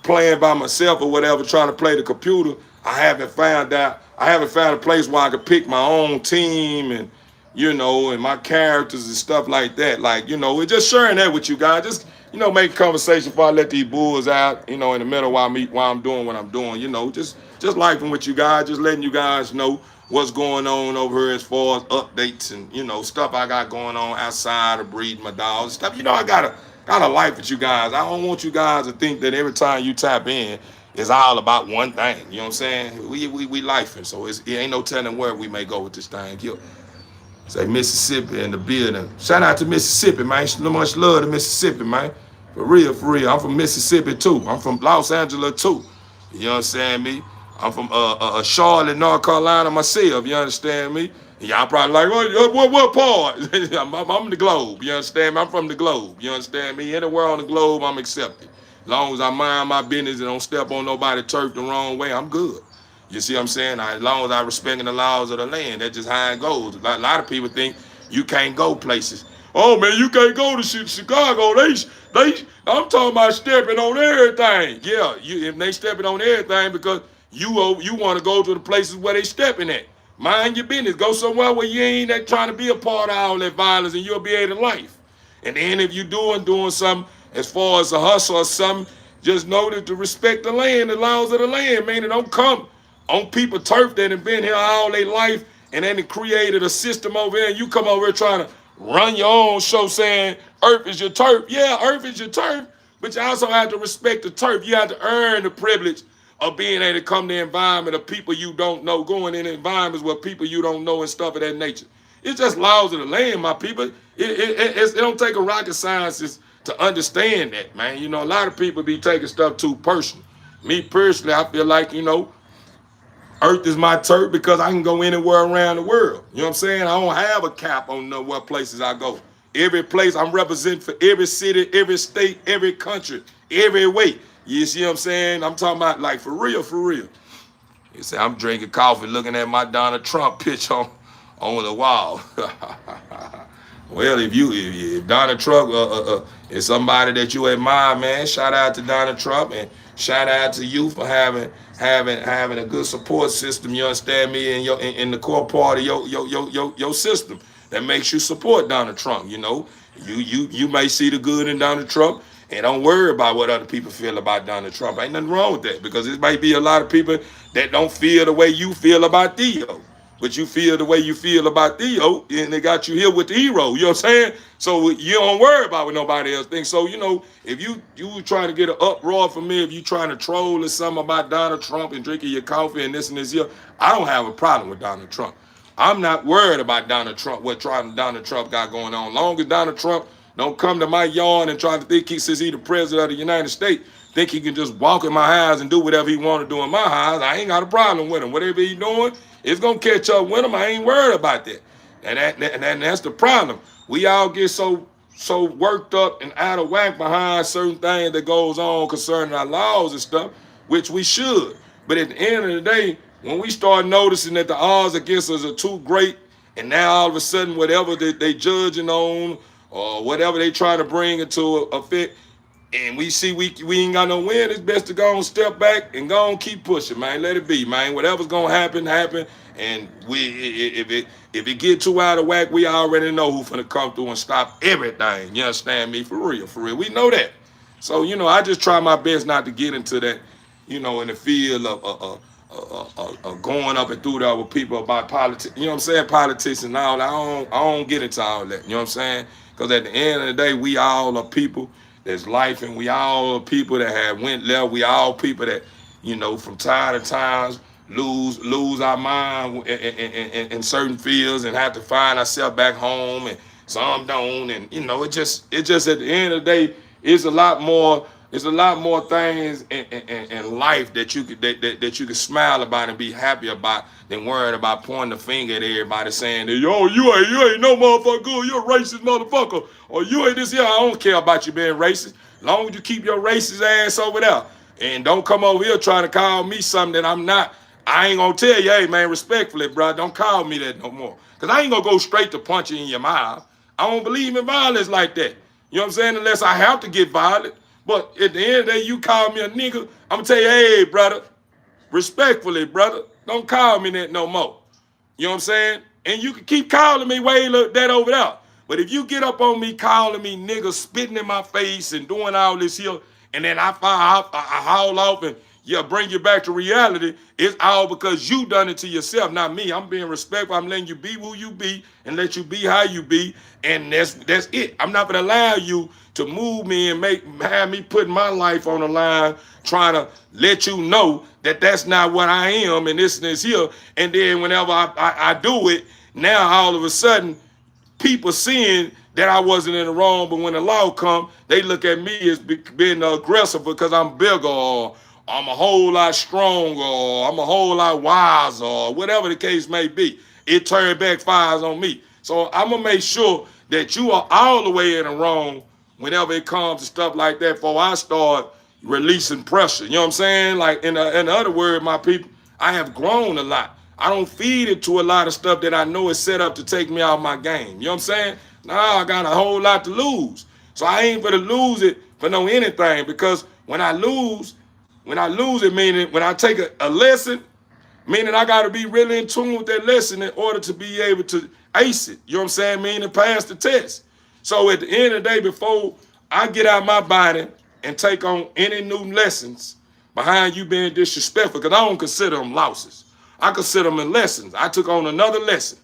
playing by myself or whatever, trying to play the computer, I haven't found a place where I could pick my own team and and my characters and stuff like that. Like, we're just sharing that with you guys. Just, make conversation before I let these bulls out, in the middle while I'm doing what I'm doing, just lifing with you guys, just letting you guys know what's going on over here as far as updates and, stuff I got going on outside of breeding my dogs and stuff. I got a life with you guys. I don't want you guys to think that every time you tap in, it's all about one thing. You know what I'm saying? We lifing, so it ain't no telling where we may go with this thing. Say Mississippi in the building. Shout out to Mississippi, man. So much love to Mississippi, man. For real, for real. I'm from Mississippi too. I'm from Los Angeles too. You understand me? I'm from Charlotte, North Carolina myself. You understand me? Y'all probably like, what part? I'm the globe. You understand me? I'm from the globe. You understand me? Anywhere on the globe, I'm accepted. As long as I mind my business and don't step on nobody's turf the wrong way, I'm good. You see what I'm saying? As long as I respect the laws of the land, that's just how it goes. A lot of people think you can't go places. Oh man, you can't go to Chicago. I'm talking about stepping on everything. Yeah, if they stepping on everything because you want to go to the places where they stepping at. Mind your business. Go somewhere where you ain't trying to be a part of all that violence, and you'll be able to life. And then if you doing something as far as a hustle or something, just know that to respect the land, the laws of the land, man. And don't come on people turf that have been here all their life and then created a system over here, and you come over here trying to run your own show saying earth is your turf. Yeah, earth is your turf, but you also have to respect the turf. You have to earn the privilege of being able to come to the environment of people you don't know, going in environments where people you don't know and stuff of that nature. It's just laws of the land, my people. It don't take a rocket scientist to understand that, man. A lot of people be taking stuff too personal. Me personally, I feel like, earth is my turf because I can go anywhere around the world. You know what I'm saying? I don't have a cap on what places I go. Every place I'm representing for every city, every state, every country, every way. You see what I'm saying? I'm talking about like for real, for real. You say I'm drinking coffee looking at my Donald Trump picture on the wall. Well, if Donald Trump is somebody that you admire, man, shout out to Donald Trump and shout out to you for having a good support system. You understand me? In the core part of your system that makes you support Donald Trump. You may see the good in Donald Trump and don't worry about what other people feel about Donald Trump. Ain't nothing wrong with that because it might be a lot of people that don't feel the way you feel about Theo. But you feel the way you feel about Theo, and they got you here with the hero. You know what I'm saying? So you don't worry about what nobody else thinks. So, if you trying to get an uproar from me, if you trying to troll or something about Donald Trump and drinking your coffee and this and this here, I don't have a problem with Donald Trump. I'm not worried about Donald Trump, what Donald Trump got going on. Long as Donald Trump don't come to my yard and try to think since he the president of the United States, think he can just walk in my house and do whatever he want to do in my house, I ain't got a problem with him. Whatever he doing, it's going to catch up with him. I ain't worried about that. And that's the problem. We all get so worked up and out of whack behind certain things that goes on concerning our laws and stuff, which we should. But at the end of the day, when we start noticing that the odds against us are too great, and now all of a sudden whatever they judging on or whatever they trying to bring into effect, and we see we ain't got no win, it's best to go and step back and go and keep pushing, man. Let it be, man. Whatever's gonna happen. And if it get too out of whack, we already know who's gonna come through and stop everything. You understand me? For real. We know that. So, I just try my best not to get into that, in the field of going up and through there with people about politics. You know what I'm saying? Politics and all that. I don't get into all that. You know what I'm saying? Because at the end of the day, we all are people. There's life, and we all are people that have went left. We all people that, from time to time lose our mind in certain fields and have to find ourselves back home, and some don't. And it just at the end of the day, it's a lot more. There's a lot more things in life that you could smile about and be happy about than worrying about pointing the finger at everybody saying that, yo, you ain't no motherfucker good, you're a racist motherfucker, or you ain't this here. I don't care about you being racist. As long as you keep your racist ass over there and don't come over here trying to call me something that I'm not. I ain't gonna tell you, hey man, respectfully, bro, don't call me that no more. Cause I ain't gonna go straight to punching in your mouth. I don't believe in violence like that. You know what I'm saying? Unless I have to get violent. But at the end of the day, you call me a nigga, I'm gonna tell you, hey, brother, respectfully, brother, don't call me that no more. You know what I'm saying? And you can keep calling me way that over there. But if you get up on me calling me nigga, spitting in my face and doing all this here, and then I haul off and bring you back to reality, it's all because you done it to yourself, not me. I'm being respectful. I'm letting you be who you be and let you be how you be, and that's it. I'm not gonna allow you to move me and have me putting my life on the line, trying to let you know that that's not what I am and this and this here. And then whenever I do it, now all of a sudden, people seeing that I wasn't in the wrong, but when the law come, they look at me as being aggressive because I'm bigger, or I'm a whole lot stronger, or I'm a whole lot wiser, or whatever the case may be. It turned backfires on me. So I'm going to make sure that you are all the way in the wrong whenever it comes to stuff like that before I start releasing pressure. You know what I'm saying? Like, in other words, my people, I have grown a lot. I don't feed into a lot of stuff that I know is set up to take me out of my game. You know what I'm saying? Now I got a whole lot to lose. So I ain't gonna lose it for no anything, because when I lose it, meaning when I take a lesson, meaning I got to be really in tune with that lesson in order to be able to ace it. You know what I'm saying? Meaning pass the test. So at the end of the day, before I get out my body and take on any new lessons behind you being disrespectful, because I don't consider them losses. I consider them lessons. I took on another lesson,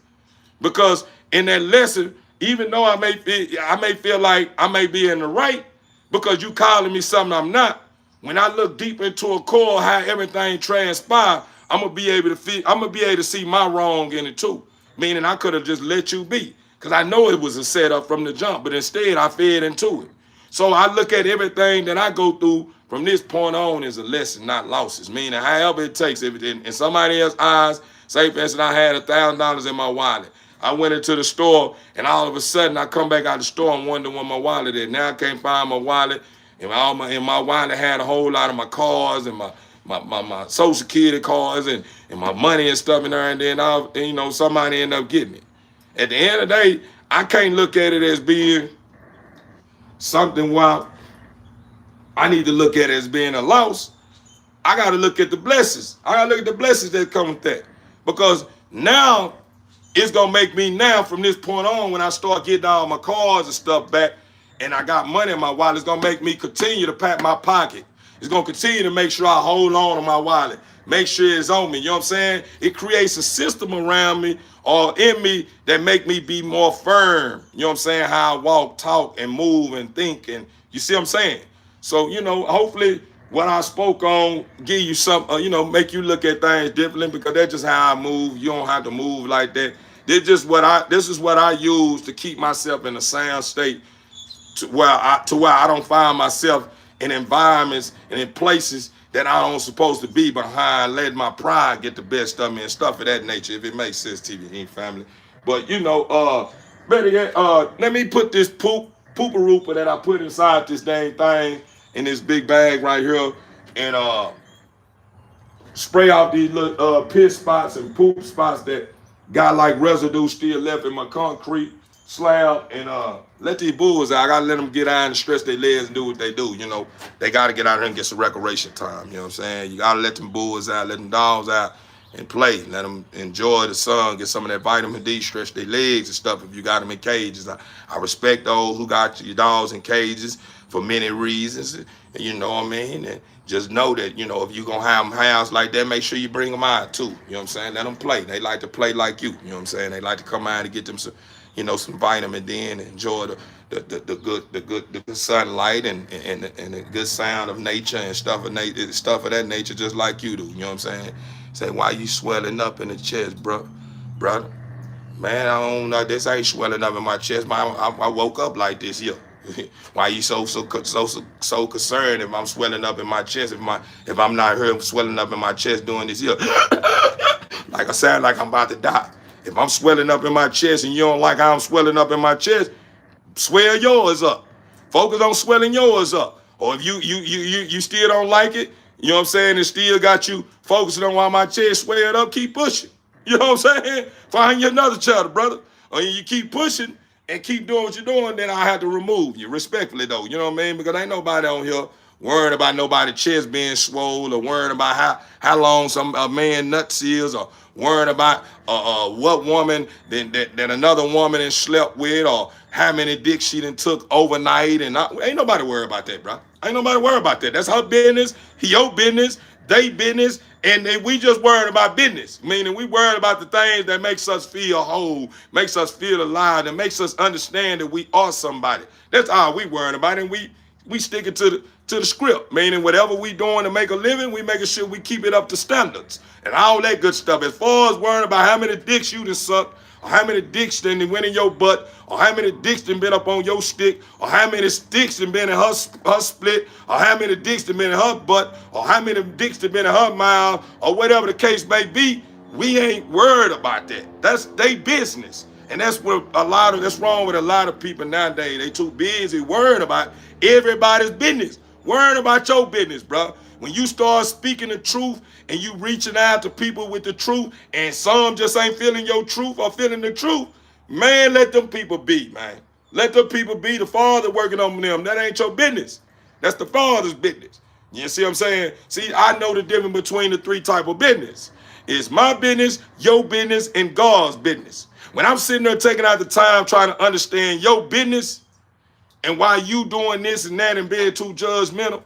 because in that lesson, even though I may feel like I may be in the right because you calling me something I'm not, when I look deep into a core how everything transpired, I'm gonna be able to see my wrong in it too. Meaning I could have just let you be, because I know it was a setup from the jump, but instead I fed into it. So I look at everything that I go through from this point on as a lesson, not losses. Meaning however it takes, if it in somebody else's eyes, say for instance I had $1,000 in my wallet. I went into the store and all of a sudden I come back out of the store and wonder where my wallet is. Now I can't find my wallet. And my wallet had a whole lot of my cards and my Social Security cards and my money and stuff in there. And then somebody ended up getting it. At the end of the day, I can't look at it as being something while I need to look at it as being a loss. I got to look at the blessings. I got to look at the blessings that come with that. Because now it's going to make me now from this point on, when I start getting all my cards and stuff back and I got money in my wallet, it's going to make me continue to pat my pocket. It's going to continue to make sure I hold on to my wallet. Make sure it's on me. You know what I'm saying? It creates a system around me or in me that make me be more firm. You know what I'm saying? How I walk, talk, and move and think. And you see what I'm saying? So, hopefully what I spoke on give you some, make you look at things differently, because that's just how I move. You don't have to move like that. This is what I use to keep myself in a sound state to where I don't find myself in environments and in places that I don't supposed to be behind, letting my pride get the best of me and stuff of that nature, if it makes sense, TV family. But better yet, let me put this pooper that I put inside this dang thing in this big bag right here and spray out these little piss spots and poop spots that got like residue still left in my concrete slab, and let these bulls out. I gotta let them get out and stretch their legs and do what they do. They gotta get out here and get some recreation time. You know what I'm saying? You gotta let them bulls out, let them dogs out and play. Let them enjoy the sun, get some of that vitamin D, stretch their legs and stuff if you got them in cages. I respect those who got your dogs in cages for many reasons. You know what I mean? And just know that, if you're going to have them house like that, make sure you bring them out too. You know what I'm saying? Let them play. They like to play like you. You know what I'm saying? They like to come out and get them some, some vitamin D and enjoy the good sunlight and the good sound of nature and stuff of that nature, just like you do. You know what I'm saying? Say, why you swelling up in the chest, brother? Man, I don't know. This ain't swelling up in my chest. I woke up like this here. Why you so concerned if I'm swelling up in my chest? If I'm not here swelling up in my chest doing this here, like I sound like I'm about to die. If I'm swelling up in my chest and you don't like how I'm swelling up in my chest, swell yours up. Focus on swelling yours up. Or if you still don't like it, you know what I'm saying, it still got you focusing on why my chest swelled up, keep pushing. You know what I'm saying? Find you another child, brother. Or you keep pushing and keep doing what you're doing, then I have to remove you, respectfully though. You know what I mean? Because ain't nobody on here worrying about nobody's chest being swole, or worrying about how long a man nuts is, or worrying about what woman that another woman has slept with, or how many dicks she done took overnight. And ain't nobody worried about that, bro. Ain't nobody worried about that. That's her business, your business, they business, and we just worried about business. Meaning we worried about the things that makes us feel whole, makes us feel alive, and makes us understand that we are somebody. That's all we worried about, and we sticking to the script. Meaning whatever we doing to make a living, we making sure we keep it up to standards and all that good stuff. As far as worrying about how many dicks you done sucked, or how many dicks done went in your butt, or how many dicks done been up on your stick, or how many sticks done been in her split, or how many dicks done been in her butt, or how many dicks done been in her mouth, or whatever the case may be, we ain't worried about that. That's their business. And that's wrong with a lot of people nowadays. They too busy worrying about everybody's business. Worrying about your business, bro. When you start speaking the truth and you reaching out to people with the truth, and some just ain't feeling your truth or feeling the truth, man, let them people be, man. Let them people be. The Father working on them. That ain't your business. That's the Father's business. You see what I'm saying? See, I know the difference between the three type of business. It's my business, your business, and God's business. When I'm sitting there taking out the time trying to understand your business and why you doing this and that and being too judgmental,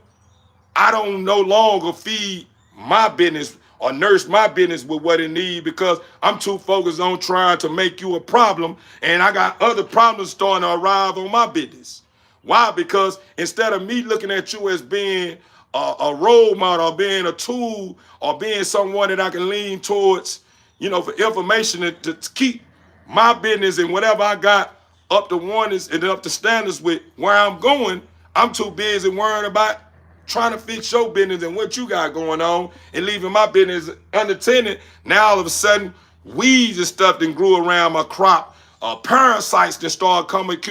I don't no longer feed my business or nurse my business with what it needs, because I'm too focused on trying to make you a problem, and I got other problems starting to arrive on my business. Why? Because instead of me looking at you as being a role model, or being a tool, or being someone that I can lean towards, for information to keep my business and whatever I got up to warnings and up to standards with where I'm going, I'm too busy worrying about trying to fix your business and what you got going on, and leaving my business unattended. Now all of a sudden, weeds and stuff that grew around my crop, parasites that start coming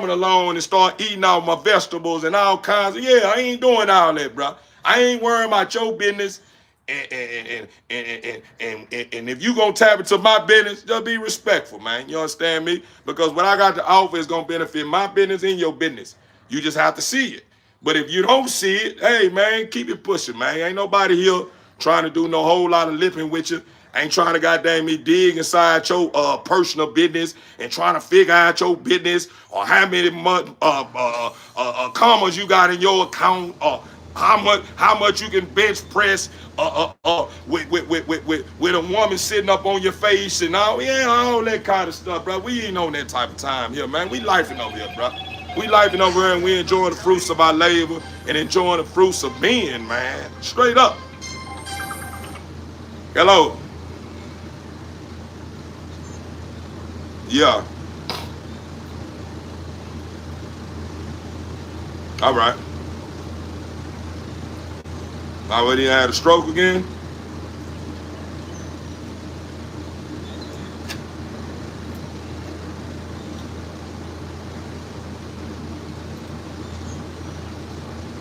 along and start eating all my vegetables and all kinds of, I ain't doing all that, bro. I ain't worrying about your business. And if you gonna tap into my business, just be respectful, man. You understand me? Because what I got to offer is gonna benefit my business and your business. You just have to see it. But if you don't see it, hey, man, keep it pushing, man. Ain't nobody here trying to do no whole lot of lipping with you. Ain't trying to goddamn me dig inside your personal business and trying to figure out your business, or how many commas you got in your account, or how much you can bench press with a woman sitting up on your face and all that kind of stuff, bro. We ain't on that type of time here, man. We lifing over here, bro. We lifing over here, and we enjoying the fruits of our labor and enjoying the fruits of being, man. Straight up. Hello. Yeah. All right. Already had a stroke again?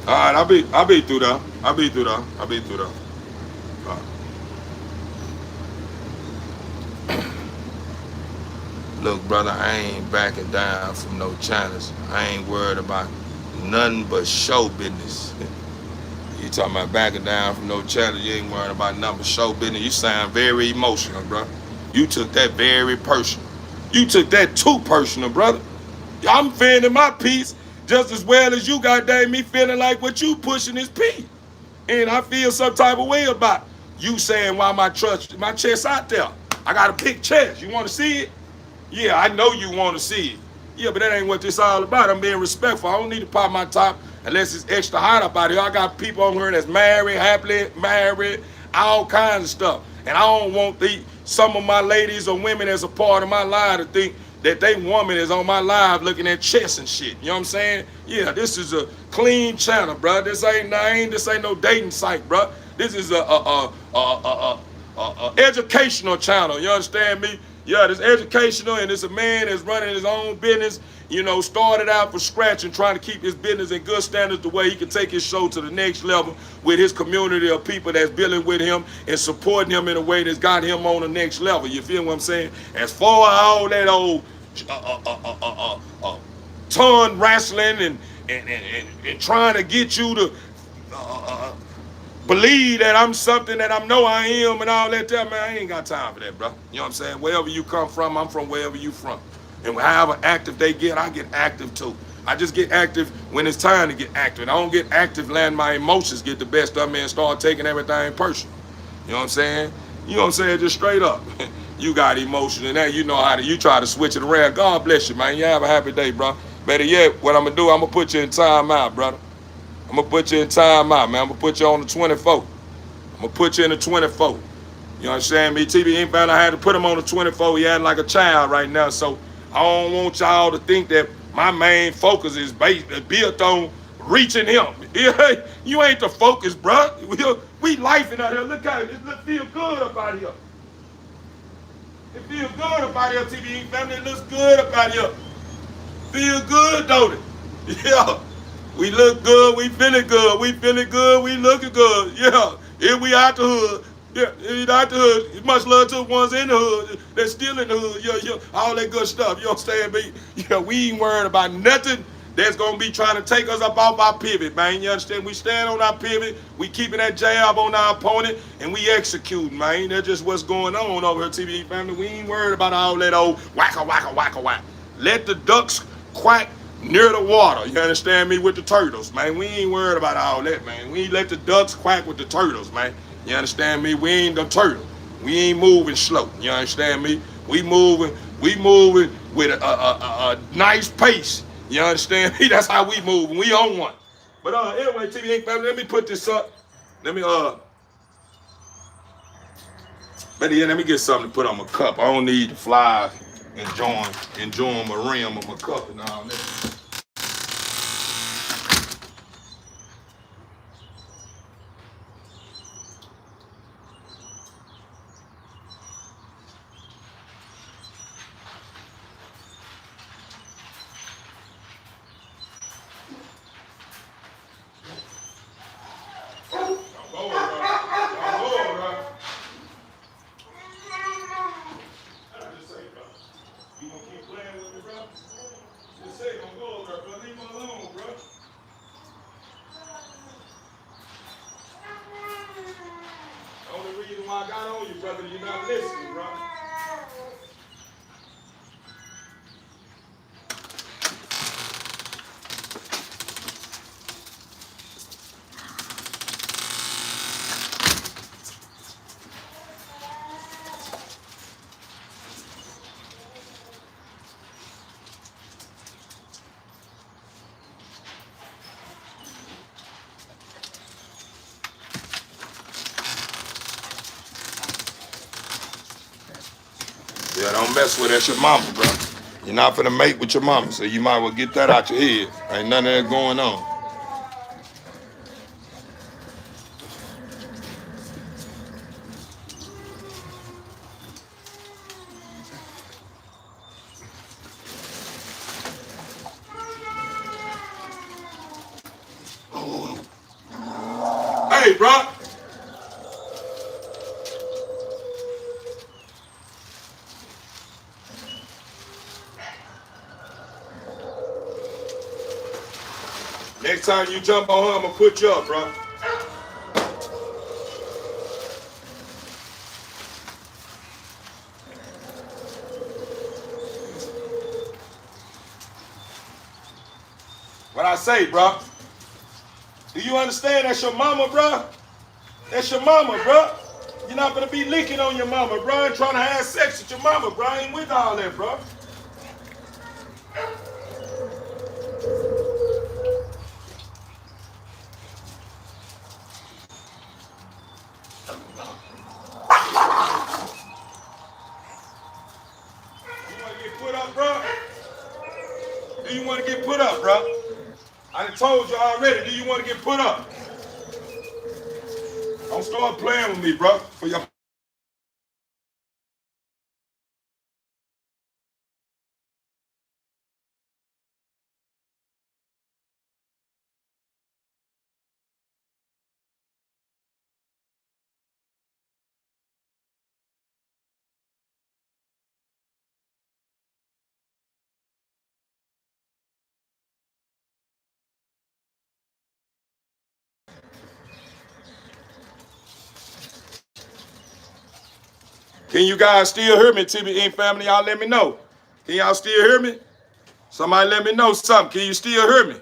All right, I'll be through that. I'll be through that. Uh, Look, brother, I ain't backing down from no challenge. I ain't worried about nothing but show business. You talking about backing down from no challenge, you ain't worried about nothing but show business. You sound very emotional, bro. You took that very personal. You took that too personal, brother. I'm feeling my peace just as well as you goddamn me feeling like what you pushing is peace. And I feel some type of way about you saying why my chest out there. I got a big chest. You want to see it? Yeah, I know you want to see it. Yeah, but that ain't what this all about. I'm being respectful. I don't need to pop my top unless it's extra hot up out here. I got people on here that's married, happily married, all kinds of stuff. And I don't want some of my ladies or women as a part of my life to think that they woman is on my live looking at chest and shit. You know what I'm saying? Yeah, this is a clean channel, bro. This ain't no dating site, bro. This is a educational channel. You understand me? Yeah, it's educational, and it's a man that's running his own business, you know, started out from scratch and trying to keep his business in good standards the way he can take his show to the next level with his community of people that's dealing with him and supporting him in a way that's got him on the next level. You feel what I'm saying? As far as all that old ton wrestling and trying to get you to believe that I'm something that I know I am and all that, man, I ain't got time for that, bro. You know what I'm saying? Wherever you come from, I'm from wherever you from. And however active they get, I get active too. I just get active when it's time to get active. I don't get active letting my emotions get the best of me and start taking everything personal. You know what I'm saying? You know what I'm saying? Just straight up. You got emotion and that, you know how to, you try to switch it around. God bless you, man. You have a happy day, bro. Better yet, what I'm going to do, I'm going to put you in timeout, brother. I'm going to put you in timeout, man. I'm going to put you on the 24. I'm going to put you in the 24. You understand me? TV ain't found I had to put him on the 24. He had like a child right now. So I don't want y'all to think that my main focus is built on reaching him. You ain't the focus, bro. We lifing out here. Look at it. It feel good up out here. It feel good up out here, TV family. It looks good up out here. Feel good, don't it? Yeah. We look good, we feeling good, we feeling good, we looking good. Yeah, here we out the hood. Yeah, out the hood. Much love to the ones in the hood. They're still in the hood. Yeah, all that good stuff. You understand me? Yeah, we ain't worried about nothing that's gonna be trying to take us up off our pivot, man. You understand? We stand on our pivot, we keeping that jab on our opponent, and we executing, man. That's just what's going on over here, TV family. We ain't worried about all that old wacka wacka wacka whack. Let the ducks quack near the water, you understand me, with the turtles, man. We ain't worried about all that, man. We ain't let the ducks quack with the turtles, man. You understand me? We ain't the turtle. We ain't moving slow, you understand me? We moving with a nice pace, you understand me? That's how we move, we on one. But anyway, TV family, let me put this up. Let me let me get something to put on my cup. I don't need to fly enjoying my rim of my cup and all that. I got on you, brother. You're not listening, bro. Yeah, don't mess with that. That's your mama, bro. You're not finna mate with your mama, so you might well get that out your head. Ain't none of that going on. Hey, bro. Next time you jump on her, I'm gonna put you up, bro. What I say, bro? Do you understand that's your mama, bro? That's your mama, bro. You're not gonna be licking on your mama, bro, and trying to have sex with your mama, bro. I ain't with all that, bro. You wanna get put up, bro? Do you wanna get put up, bro? I done told you already. Do you wanna get put up? Don't start playing with me, bro. For your Can you guys still hear me, TBN family? Y'all let me know. Can y'all still hear me? Somebody let me know something. Can you still hear me?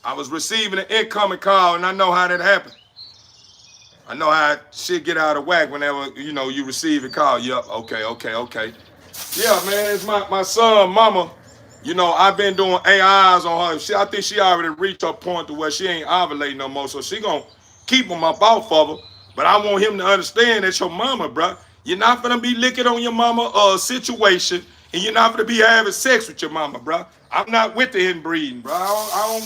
I was receiving an incoming call, and I know how that happened. I know how shit get out of whack whenever, you receive a call. Yup, okay. Yeah, man, it's my son, mama. I've been doing AIs on her. I think she already reached her point to where she ain't ovulating no more, so she gonna keep him up off of her. But I want him to understand that your mama, bro. You're not gonna be licking on your mama situation, and you're not gonna be having sex with your mama, bro. I'm not with the inbreeding, bro. I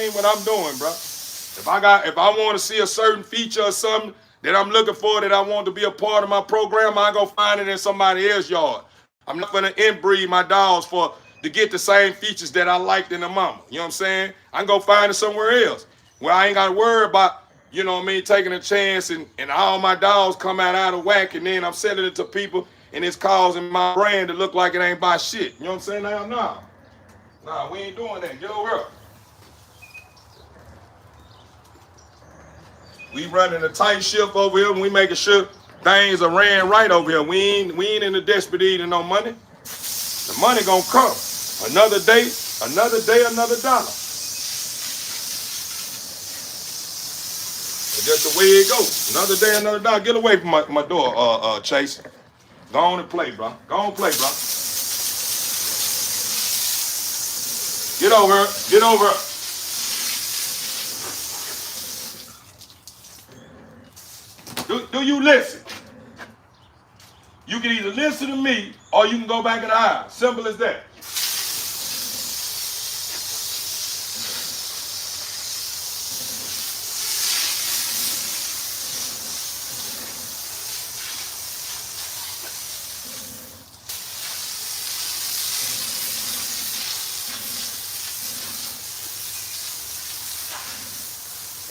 ain't what I'm doing, bro. If I want to see a certain feature or something that I'm looking for that I want to be a part of my program, I go find it in somebody else's yard. I'm not gonna inbreed my dogs to get the same features that I liked in the mama. You know what I'm saying? I can go find it somewhere else where I ain't gotta worry about, taking a chance and all my dogs come out of whack and then I'm selling it to people and it's causing my brand to look like it ain't by shit. You know what I'm saying? Nah, we ain't doing that. Get over here. We running a tight ship over here and we making sure things are ran right over here. We ain't in the desperate need of no money. The money gonna come. Another day, another dollar. It's just the way it goes. Another day, another dollar. Get away from my door, Chase. Go on and play, bro. Go on and play, bro. Get over here. Get over here. Do you listen? You can either listen to me or you can go back in the aisle. Simple as that.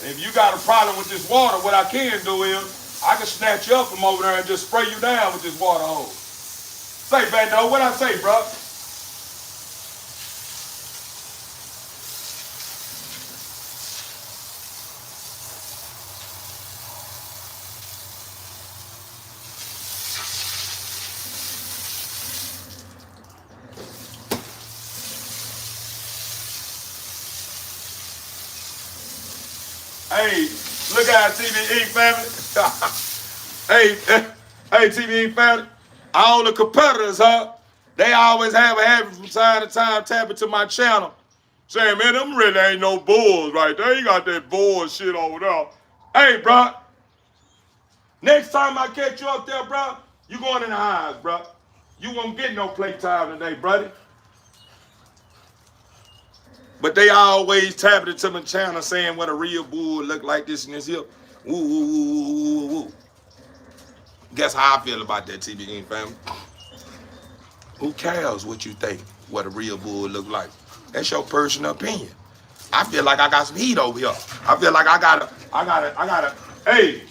And if you got a problem with this water, what I can do is I can snatch you up from over there and just spray you down with this water hose. Say, Bando, what I say, bro? Hey, look out, TVE family. hey, TVE family. All the competitors, they always have a habit from time to time tapping to my channel, saying, man, them really ain't no bulls right there. You got that bullshit over there. Hey, bro, next time I catch you up there, bro, you going in the eyes, bro. You won't get no playtime today, buddy. But they always tapping into my channel saying what a real bull look like this and this here. Woo, woo, woo, woo, woo, woo. Guess how I feel about that, TBN family. Who cares what you think, what a real bull look like? That's your personal opinion. I feel like I got some heat over here. I feel like I gotta, hey.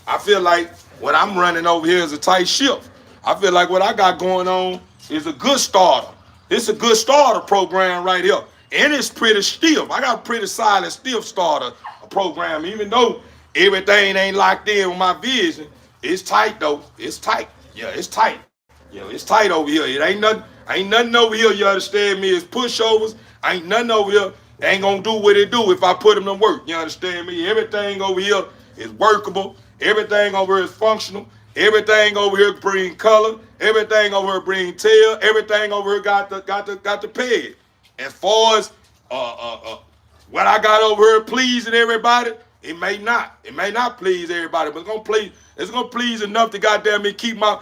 I feel like what I'm running over here is a tight ship. I feel like what I got going on is a good starter. It's a good starter program right here. And it's pretty stiff. I got a pretty solid, stiff starter program, even though everything ain't locked in with my vision. It's tight though. It's tight. Yeah, it's tight. Yeah, it's tight over here. It ain't nothing over here, you understand me? It's pushovers. Ain't nothing over here. They ain't gonna do what it do if I put them to work. You understand me? Everything over here is workable. Everything over here is functional. Everything over here bring color. Everything over here bring tail. Everything over here got the peg. As far as what I got over here pleasing everybody, it may not. It may not please everybody, but it's gonna please enough to goddamn me keep my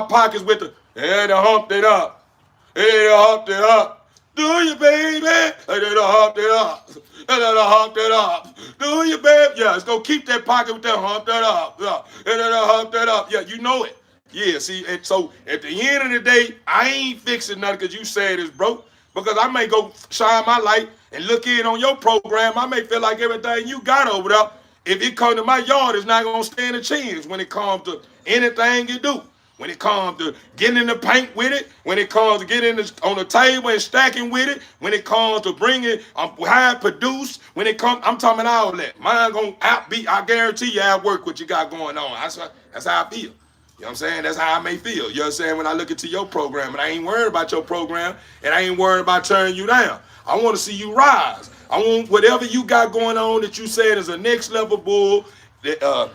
pockets with the hey, to hump it up. Hey, to hump it up. Do you, baby? Hey, to hump it up. Hey, to hump it up. Do you, baby? Yeah, it's gonna keep that pocket with that hump that up. Yeah, hey, to hump that up. Yeah, you know it. Yeah, see, and so at the end of the day, I ain't fixing nothing because you said it's broke. Because I may go shine my light and look in on your program. I may feel like everything you got over there, if it come to my yard, it's not going to stand a chance when it comes to anything you do. When it comes to getting in the paint with it, when it comes to getting on the table and stacking with it, when it comes to bringing high produced, when it comes, I'm talking all that. Mine going to outbeat, I guarantee you, outwork what you got going on. That's how I feel. You know what I'm saying? That's how I may feel. You know what I'm saying? When I look into your program, and I ain't worried about your program, and I ain't worried about turning you down. I want to see you rise. I want whatever you got going on that you said is a next level bull, that,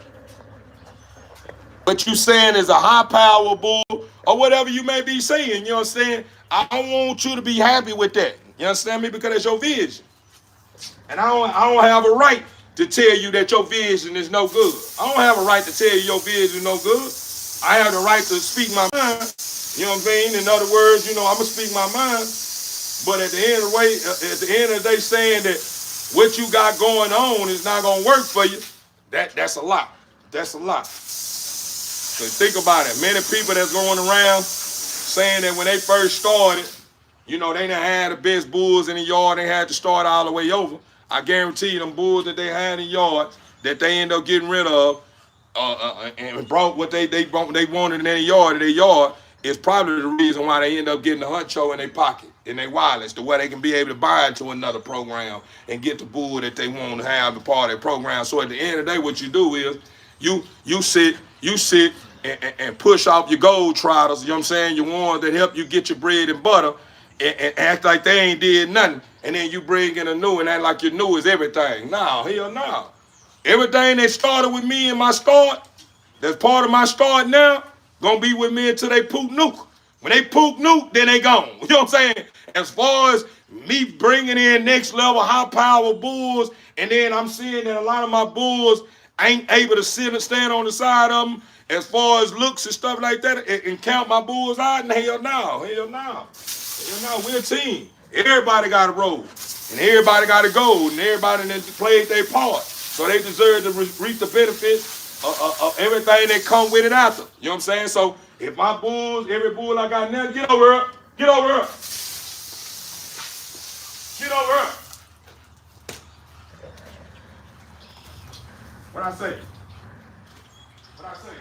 what you saying is a high power bull, or whatever you may be saying. You know what I'm saying? I want you to be happy with that. You understand me? Because that's your vision. And I don't have a right to tell you that your vision is no good. I don't have a right to tell you your vision is no good. I have the right to speak my mind. You know what I mean? In other words, you know, I'm going to speak my mind. But at the end of the day, saying that what you got going on is not going to work for you, that's a lot. That's a lot. So think about it. Many people that's going around saying that when they first started, you know, they done had the best bulls in the yard. They had to start all the way over. I guarantee you them bulls that they had in the yard that they end up getting rid of, and brought what they wanted in their yard is probably the reason why they end up getting the huncho in their pocket, in their wallets, to where they can be able to buy into another program and get the bull that they want to have a part of their program. So at the end of the day, what you do is you sit and push off your gold trotters, you know what I'm saying, your ones that help you get your bread and butter, and act like they ain't did nothing, and then you bring in a new and act like your new is everything. No, hell no. Everything that started with me in my start, that's part of my start now, gonna be with me until they poop nuke. When they poop nuke, then they gone. You know what I'm saying? As far as me bringing in next level high power bulls, and then I'm seeing that a lot of my bulls ain't able to sit and stand on the side of them as far as looks and stuff like that, and count my bulls out, and hell no, hell no. Hell no, we're a team. Everybody got a role, and everybody got a goal, and everybody that played their part. So they deserve to reap the benefits of everything that come with it after. You know what I'm saying? So if my bulls, every bull I got now, get over here. Get over here. Get over here. What I say? What I say?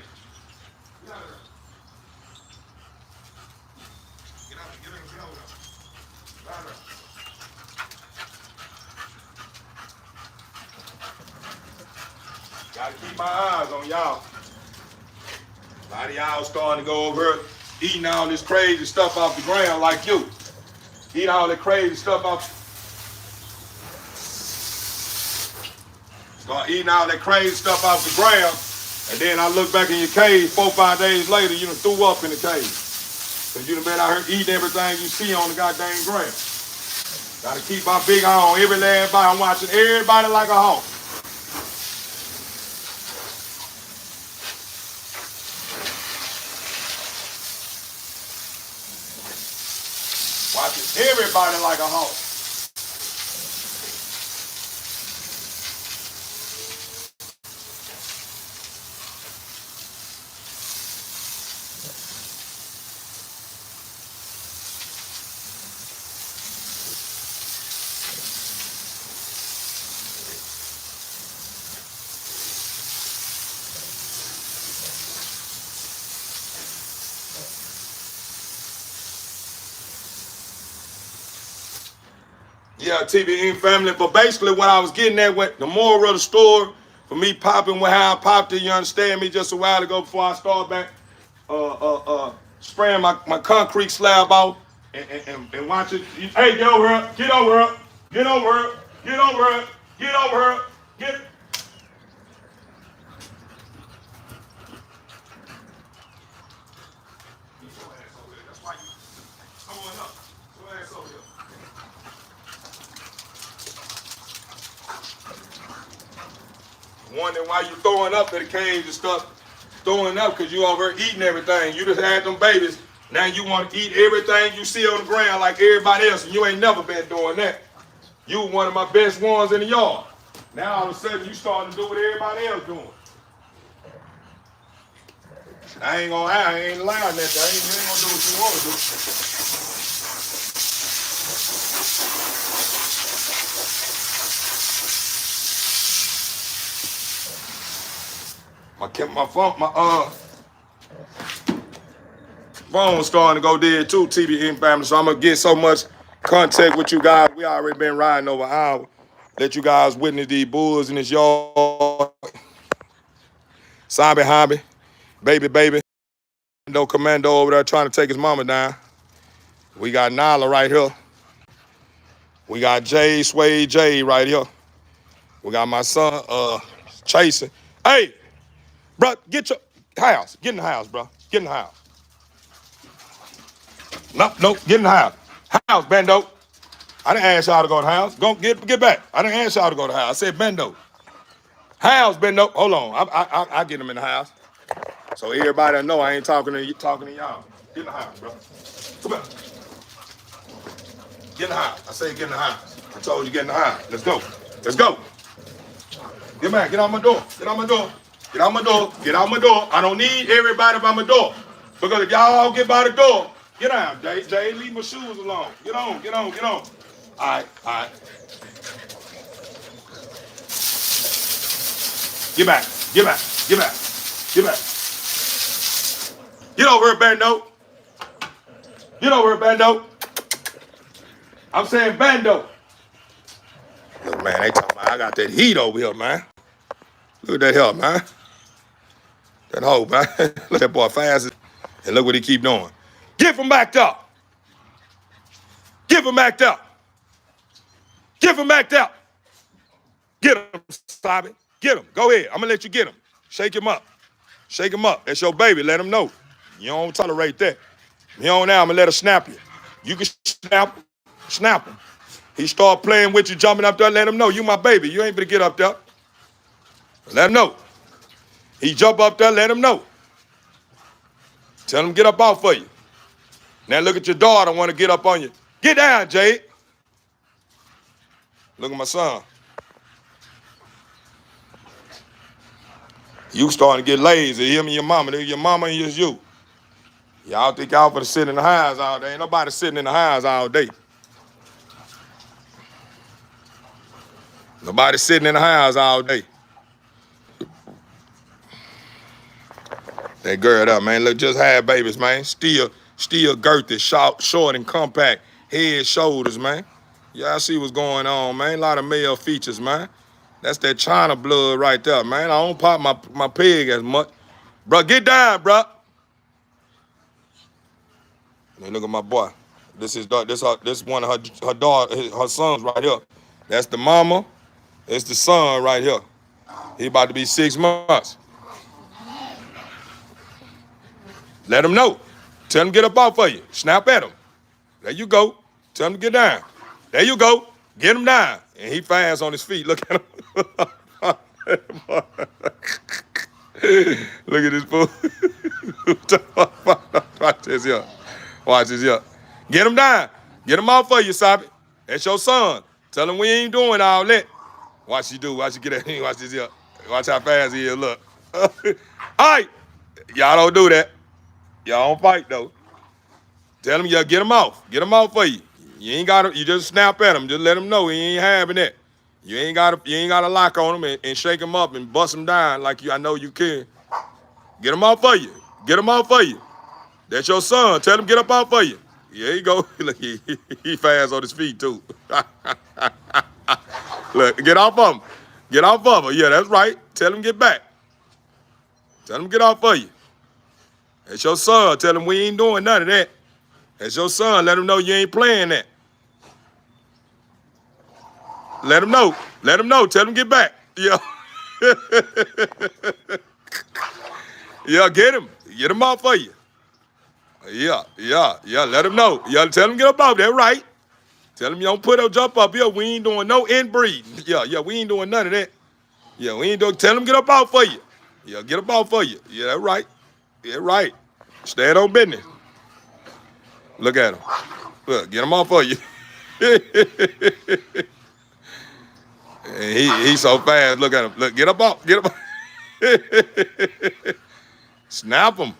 Get out of here. Get out of here. Get over here. Get out of here. Gotta keep my eyes on y'all. A lot of y'all starting to go over here eating all this crazy stuff off the ground like you. Eat all that crazy stuff off. Start eating all that crazy stuff off the ground, and then I look back in your cage 4 or 5 days later, you done threw up in the cage. Because you done been out here eating everything you see on the goddamn ground. Gotta keep my big eye on every last body. I'm watching everybody like a hawk. Watch it. Everybody like a hawk. Yeah, TBN family. But basically, what I was getting at, with the moral of the story, for me popping with how I popped it, you understand me, just a while ago before I start back spraying my concrete slab out and watch it. Hey, get over here. Get over here. Get over here. Get over here. Get over here. Get. That's why you. Come on up. Your ass over here. Wondering why you throwing up in the cage and stuff, throwing up because you over eating everything. You just had them babies. Now you want to eat everything you see on the ground like everybody else, and you ain't never been doing that. You one of my best ones in the yard. Now all of a sudden you starting to do what everybody else doing. I ain't allowing that. You ain't gonna do what you want to do. My phone starting to go dead too, TBN family. So I'm gonna get so much contact with you guys. We already been riding over an hour. Let you guys witness these bulls in this yard. Zombie hobby, baby. No commando over there trying to take his mama down. We got Nala right here. We got Jay, Sway J right here. We got my son chasing. Hey, bro, get your house. Get in the house, bro. Get in the house. No, get in the house. House, Bendo. I didn't ask y'all to go to the house. Go get back. I didn't ask y'all to go to the house. I said Bendo. House, Bendo. Hold on. I get him in the house. So everybody know I ain't talking to y'all. Get in the house, bro. Come on. Get in the house. I said get in the house. I told you get in the house. Let's go. Let's go. Get back. Get out my door. Get out my door. Get out my door. Get out my door. I don't need everybody by my door. Because if y'all all get by the door, get out, Jay. Jay, leave my shoes alone. Get on. All right. Get back. Get over here, Bando. Get over here, Bando. I'm saying Bando. Look, man, they talking about I got that heat over here, man. Look at that here, man. That hoe, man. Look at that boy fast. And look what he keep doing. Give him back up. Give him back up. Get him, Bobby. Get him. Go ahead. I'm going to let you get him. Shake him up. That's your baby. Let him know. You don't tolerate that. You don't now. I'm going to let her snap you. You can snap him. He start playing with you, jumping up there, let him know you my baby. You ain't gonna get up there. Let him know. He jump up there, let him know. Tell him get up off for you. Now look at your daughter want to get up on you. Get down, Jade. Look at my son. You starting to get lazy. Him and your mama. Your mama and just you. Y'all think y'all finna sit in the house all day. Ain't nobody sitting in the house all day. Nobody sitting in the house all day. That girl up, man. Look, just had babies, man. Still girthy, short and compact. Head, shoulders, man. Y'all see what's going on, man. A lot of male features, man. That's that China blood right there, man. I don't pop my pig as much. Bro, get down, bro. Now look at my boy. This one of her daughter, her sons right here. That's the mama. It's the son right here. He about to be 6 months. Let him know. Tell him get up off for you. Snap at him. There you go. Tell him to get down. There you go. Get him down. And he fast on his feet. Look at him. Look at this fool. Watch this here. Get him down. Get him out for you, Sabi. That's your son. Tell him we ain't doing all that. Watch he do. Watch he get at. Watch this here. Watch how fast he is. Look. All right. Y'all don't do that. Y'all don't fight though. Tell him, yeah, get him off. Get him out for you. You ain't gotta, you just snap at him. Just let him know he ain't having that. You ain't gotta lock on him and shake him up and bust him down like I know you can. Get him out for you. Get him out for you. That's your son. Tell him get up out for you. There you go. Look, he fast on his feet too. Look, get off of him. Get off of him. Yeah, that's right. Tell him get back. Tell him get off for you. That's your son. Tell him we ain't doing none of that. That's your son. Let him know you ain't playing that. Let him know. Let him know. Tell him get back. Yeah. Yeah, get him. Get him out for you. Yeah. Let him know. Yeah, tell him get up out there, right? Tell him you don't put a jump up here. We ain't doing no inbreeding. Yeah, we ain't doing none of that. Yeah, we ain't doing. Tell him get up out for you. Yeah, get up out for you. Yeah, that's right. Yeah, right. Stand on business. Look at him. Look, get him out for you. And he's so fast. Look at him. Look, get up out. Get up. Snap him.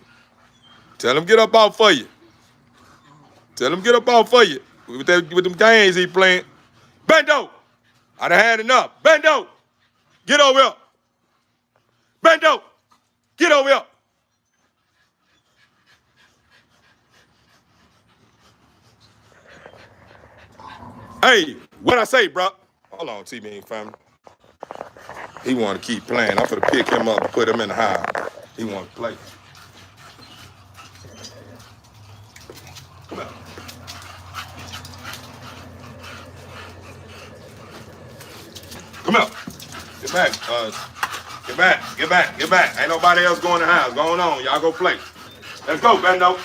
Tell him get up out for you. Tell him get up out for you. With them games he playing. Bendo! I done had enough. Bendo! Get over here. Bendo! Get over here. Hey, what I say, bro? Hold on, T-Bean family. He want to keep playing. I'm finna pick him up and put him in the house. He want to play. Come on. Come on. Get back. Get back. Get back. Get back. Ain't nobody else going in the house. Going on. Y'all go play. Let's go, Bendo.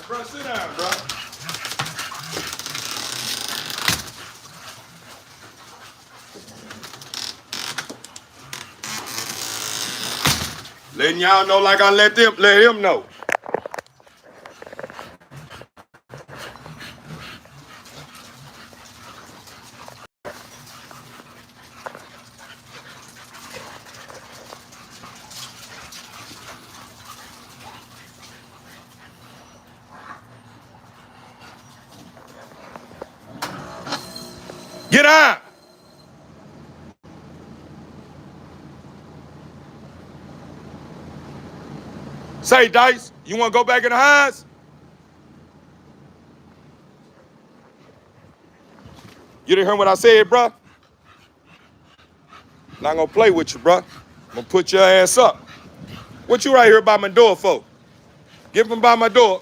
Bro, sit down, bro. Letting y'all know like I let him know. Get out! Say, Dice, you want to go back in the house? You didn't hear what I said, bro? Not gonna play with you, bro. I'm gonna put your ass up. What you right here by my door for? Give him by my door.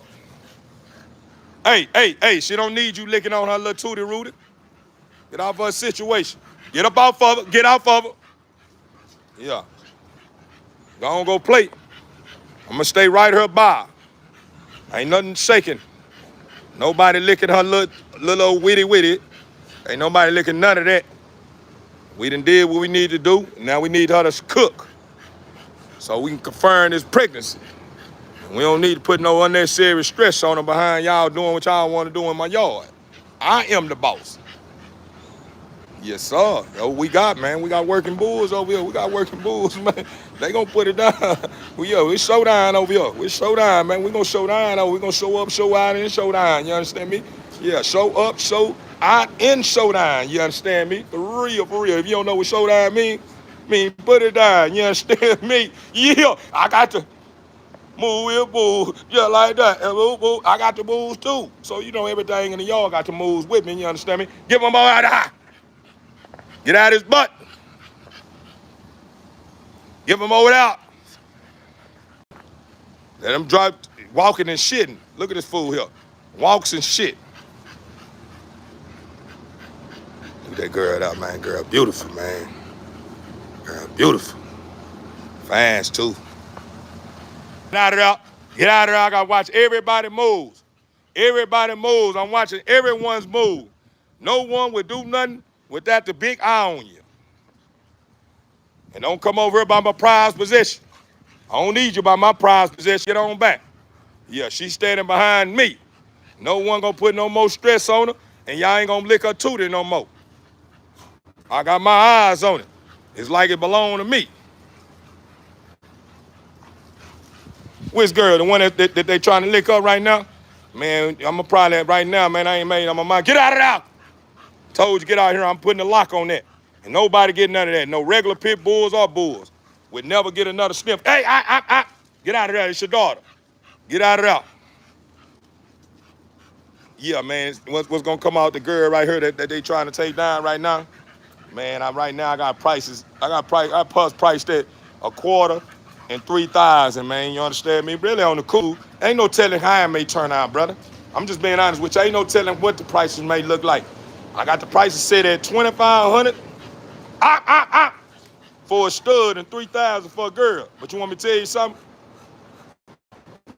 Hey, she don't need you licking on her little tootie rooty. Get off her situation. Get up off of her. Get off of her. Yeah. Go on, go play. I'm gonna stay right here by. Ain't nothing shaking. Nobody licking her little old witty. Ain't nobody licking none of that. We done did what we need to do. Now we need her to cook so we can confirm this pregnancy. We don't need to put no unnecessary stress on her behind y'all doing what y'all want to do in my yard. I am the boss. Yes, sir. Oh, we got, man. We got working bulls over here. We got working bulls, man. They gonna put it down. We showdown over here. We showdown, man. We gonna showdown over. We gonna show up, show out, and showdown. You understand me? Yeah, show up, show out, and showdown. You understand me? For real, for real. If you don't know what showdown mean put it down. You understand me? Yeah, I got to move here, move, just like that. And move. I got to move too. So you know everything in the yard got to move with me. You understand me? Give them all out of high. Get out of his butt. Give him over out. Let them drive, walking and shitting. Look at this fool here. Walks and shit. Look at that girl out, man. Girl, beautiful, man. Girl, beautiful. Fast, too. Get out of there. Get out of there. I got to watch everybody moves. Everybody moves. I'm watching everyone's move. No one would do nothing without the big eye on you. And don't come over here by my prized position. I don't need you by my prized position. Get on back. Yeah, she's standing behind me. No one gonna put no more stress on her, and y'all ain't gonna lick her tootie no more. I got my eyes on it. It's like it belong to me. Which girl? The one that they trying to lick up right now? Man, I'm gonna probably right now, man, I ain't made up my mind. Get out of there! Told you, get out here. I'm putting a lock on that. And nobody get none of that. No regular pit bulls or bulls would never get another sniff. Hey, get out of there. It's your daughter. Get out of there. Yeah, man, what's gonna come out the girl right here that they trying to take down right now? Man, right now I got prices. I priced at $250,000 and $3,000, man. You understand me? Really on the cool. Ain't no telling how it may turn out, brother. I'm just being honest with you. Ain't no telling what the prices may look like. I got the prices set at $2,500 for a stud and $3,000 for a girl. But you want me to tell you something?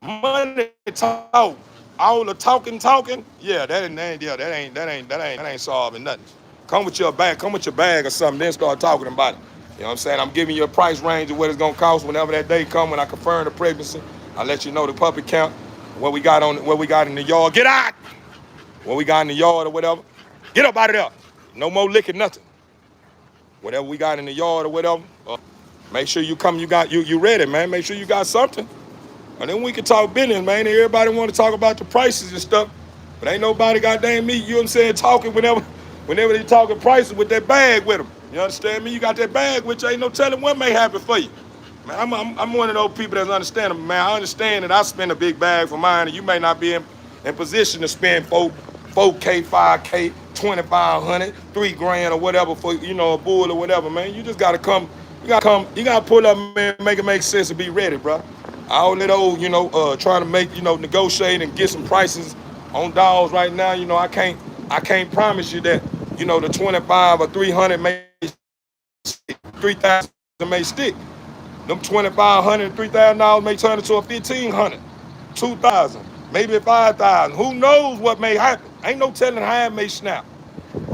Money talk. All the talking. Yeah, that ain't solving nothing. Come with your bag or something, then start talking about it. You know what I'm saying? I'm giving you a price range of what it's gonna cost whenever that day come when I confirm the pregnancy. I'll let you know the puppy count, what we got in the yard. Get out! What we got in the yard or whatever. Get up out of there. No more licking nothing. Whatever we got in the yard or whatever. Make sure you come, you ready, man. Make sure you got something. And then we can talk business, man. Everybody want to talk about the prices and stuff. But ain't nobody goddamn me, you know what I'm saying, talking whenever they talking prices with that bag with them. You understand me? You got that bag with you, ain't no telling what may happen for you. Man, I'm one of those people that's understanding, man. I understand that I spend a big bag for mine, and you may not be in position to spend 4K, 5K, 2,500, $3,000 or whatever for, you know, a bull or whatever, man. You just gotta come, you gotta pull up, man, make it make sense and be ready, bro. All that old, you know, trying to make, you know, negotiate and get some prices on dogs right now, you know, I can't promise you that, you know, the 25 or 300 may stick, 3,000 may stick. Them 2,500, $3,000 may turn into a 1,500, 2,000, maybe 5,000. Who knows what may happen? Ain't no telling how it may snap.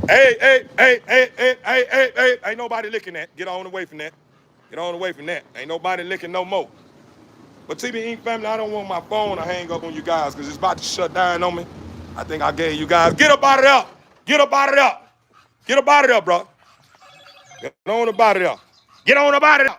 Hey, ain't nobody licking that. Get on away from that. Get on away from that. Ain't nobody licking no more. But TB Inc. family, I don't want my phone to hang up on you guys because it's about to shut down on me. I think I gave you guys, get up out of there. Get up out of there. Get up out of there, bro. Get on up out of there. Get on up out of there.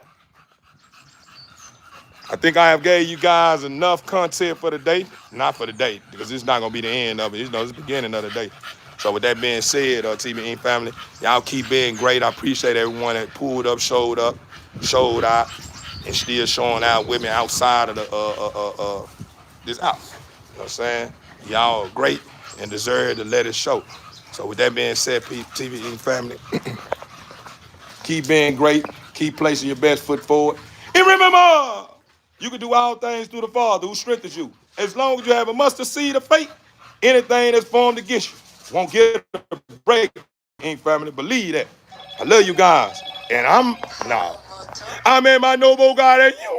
I think I have gave you guys enough content for the day. Not for the day, because it's not going to be the end of it. You know, it's the beginning of the day. So with that being said, TB Inc. family, y'all keep being great. I appreciate everyone that pulled up, showed out, and still showing out with me outside of the this house. You know what I'm saying? Y'all are great and deserve to let it show. So with that being said, TB Inc. family, keep being great. Keep placing your best foot forward. And remember, you can do all things through the Father who strengthens you. As long as you have a mustard seed of faith, anything that's formed against you won't get a break. Inc. family, believe that. I love you guys. And I'm in my noble God and you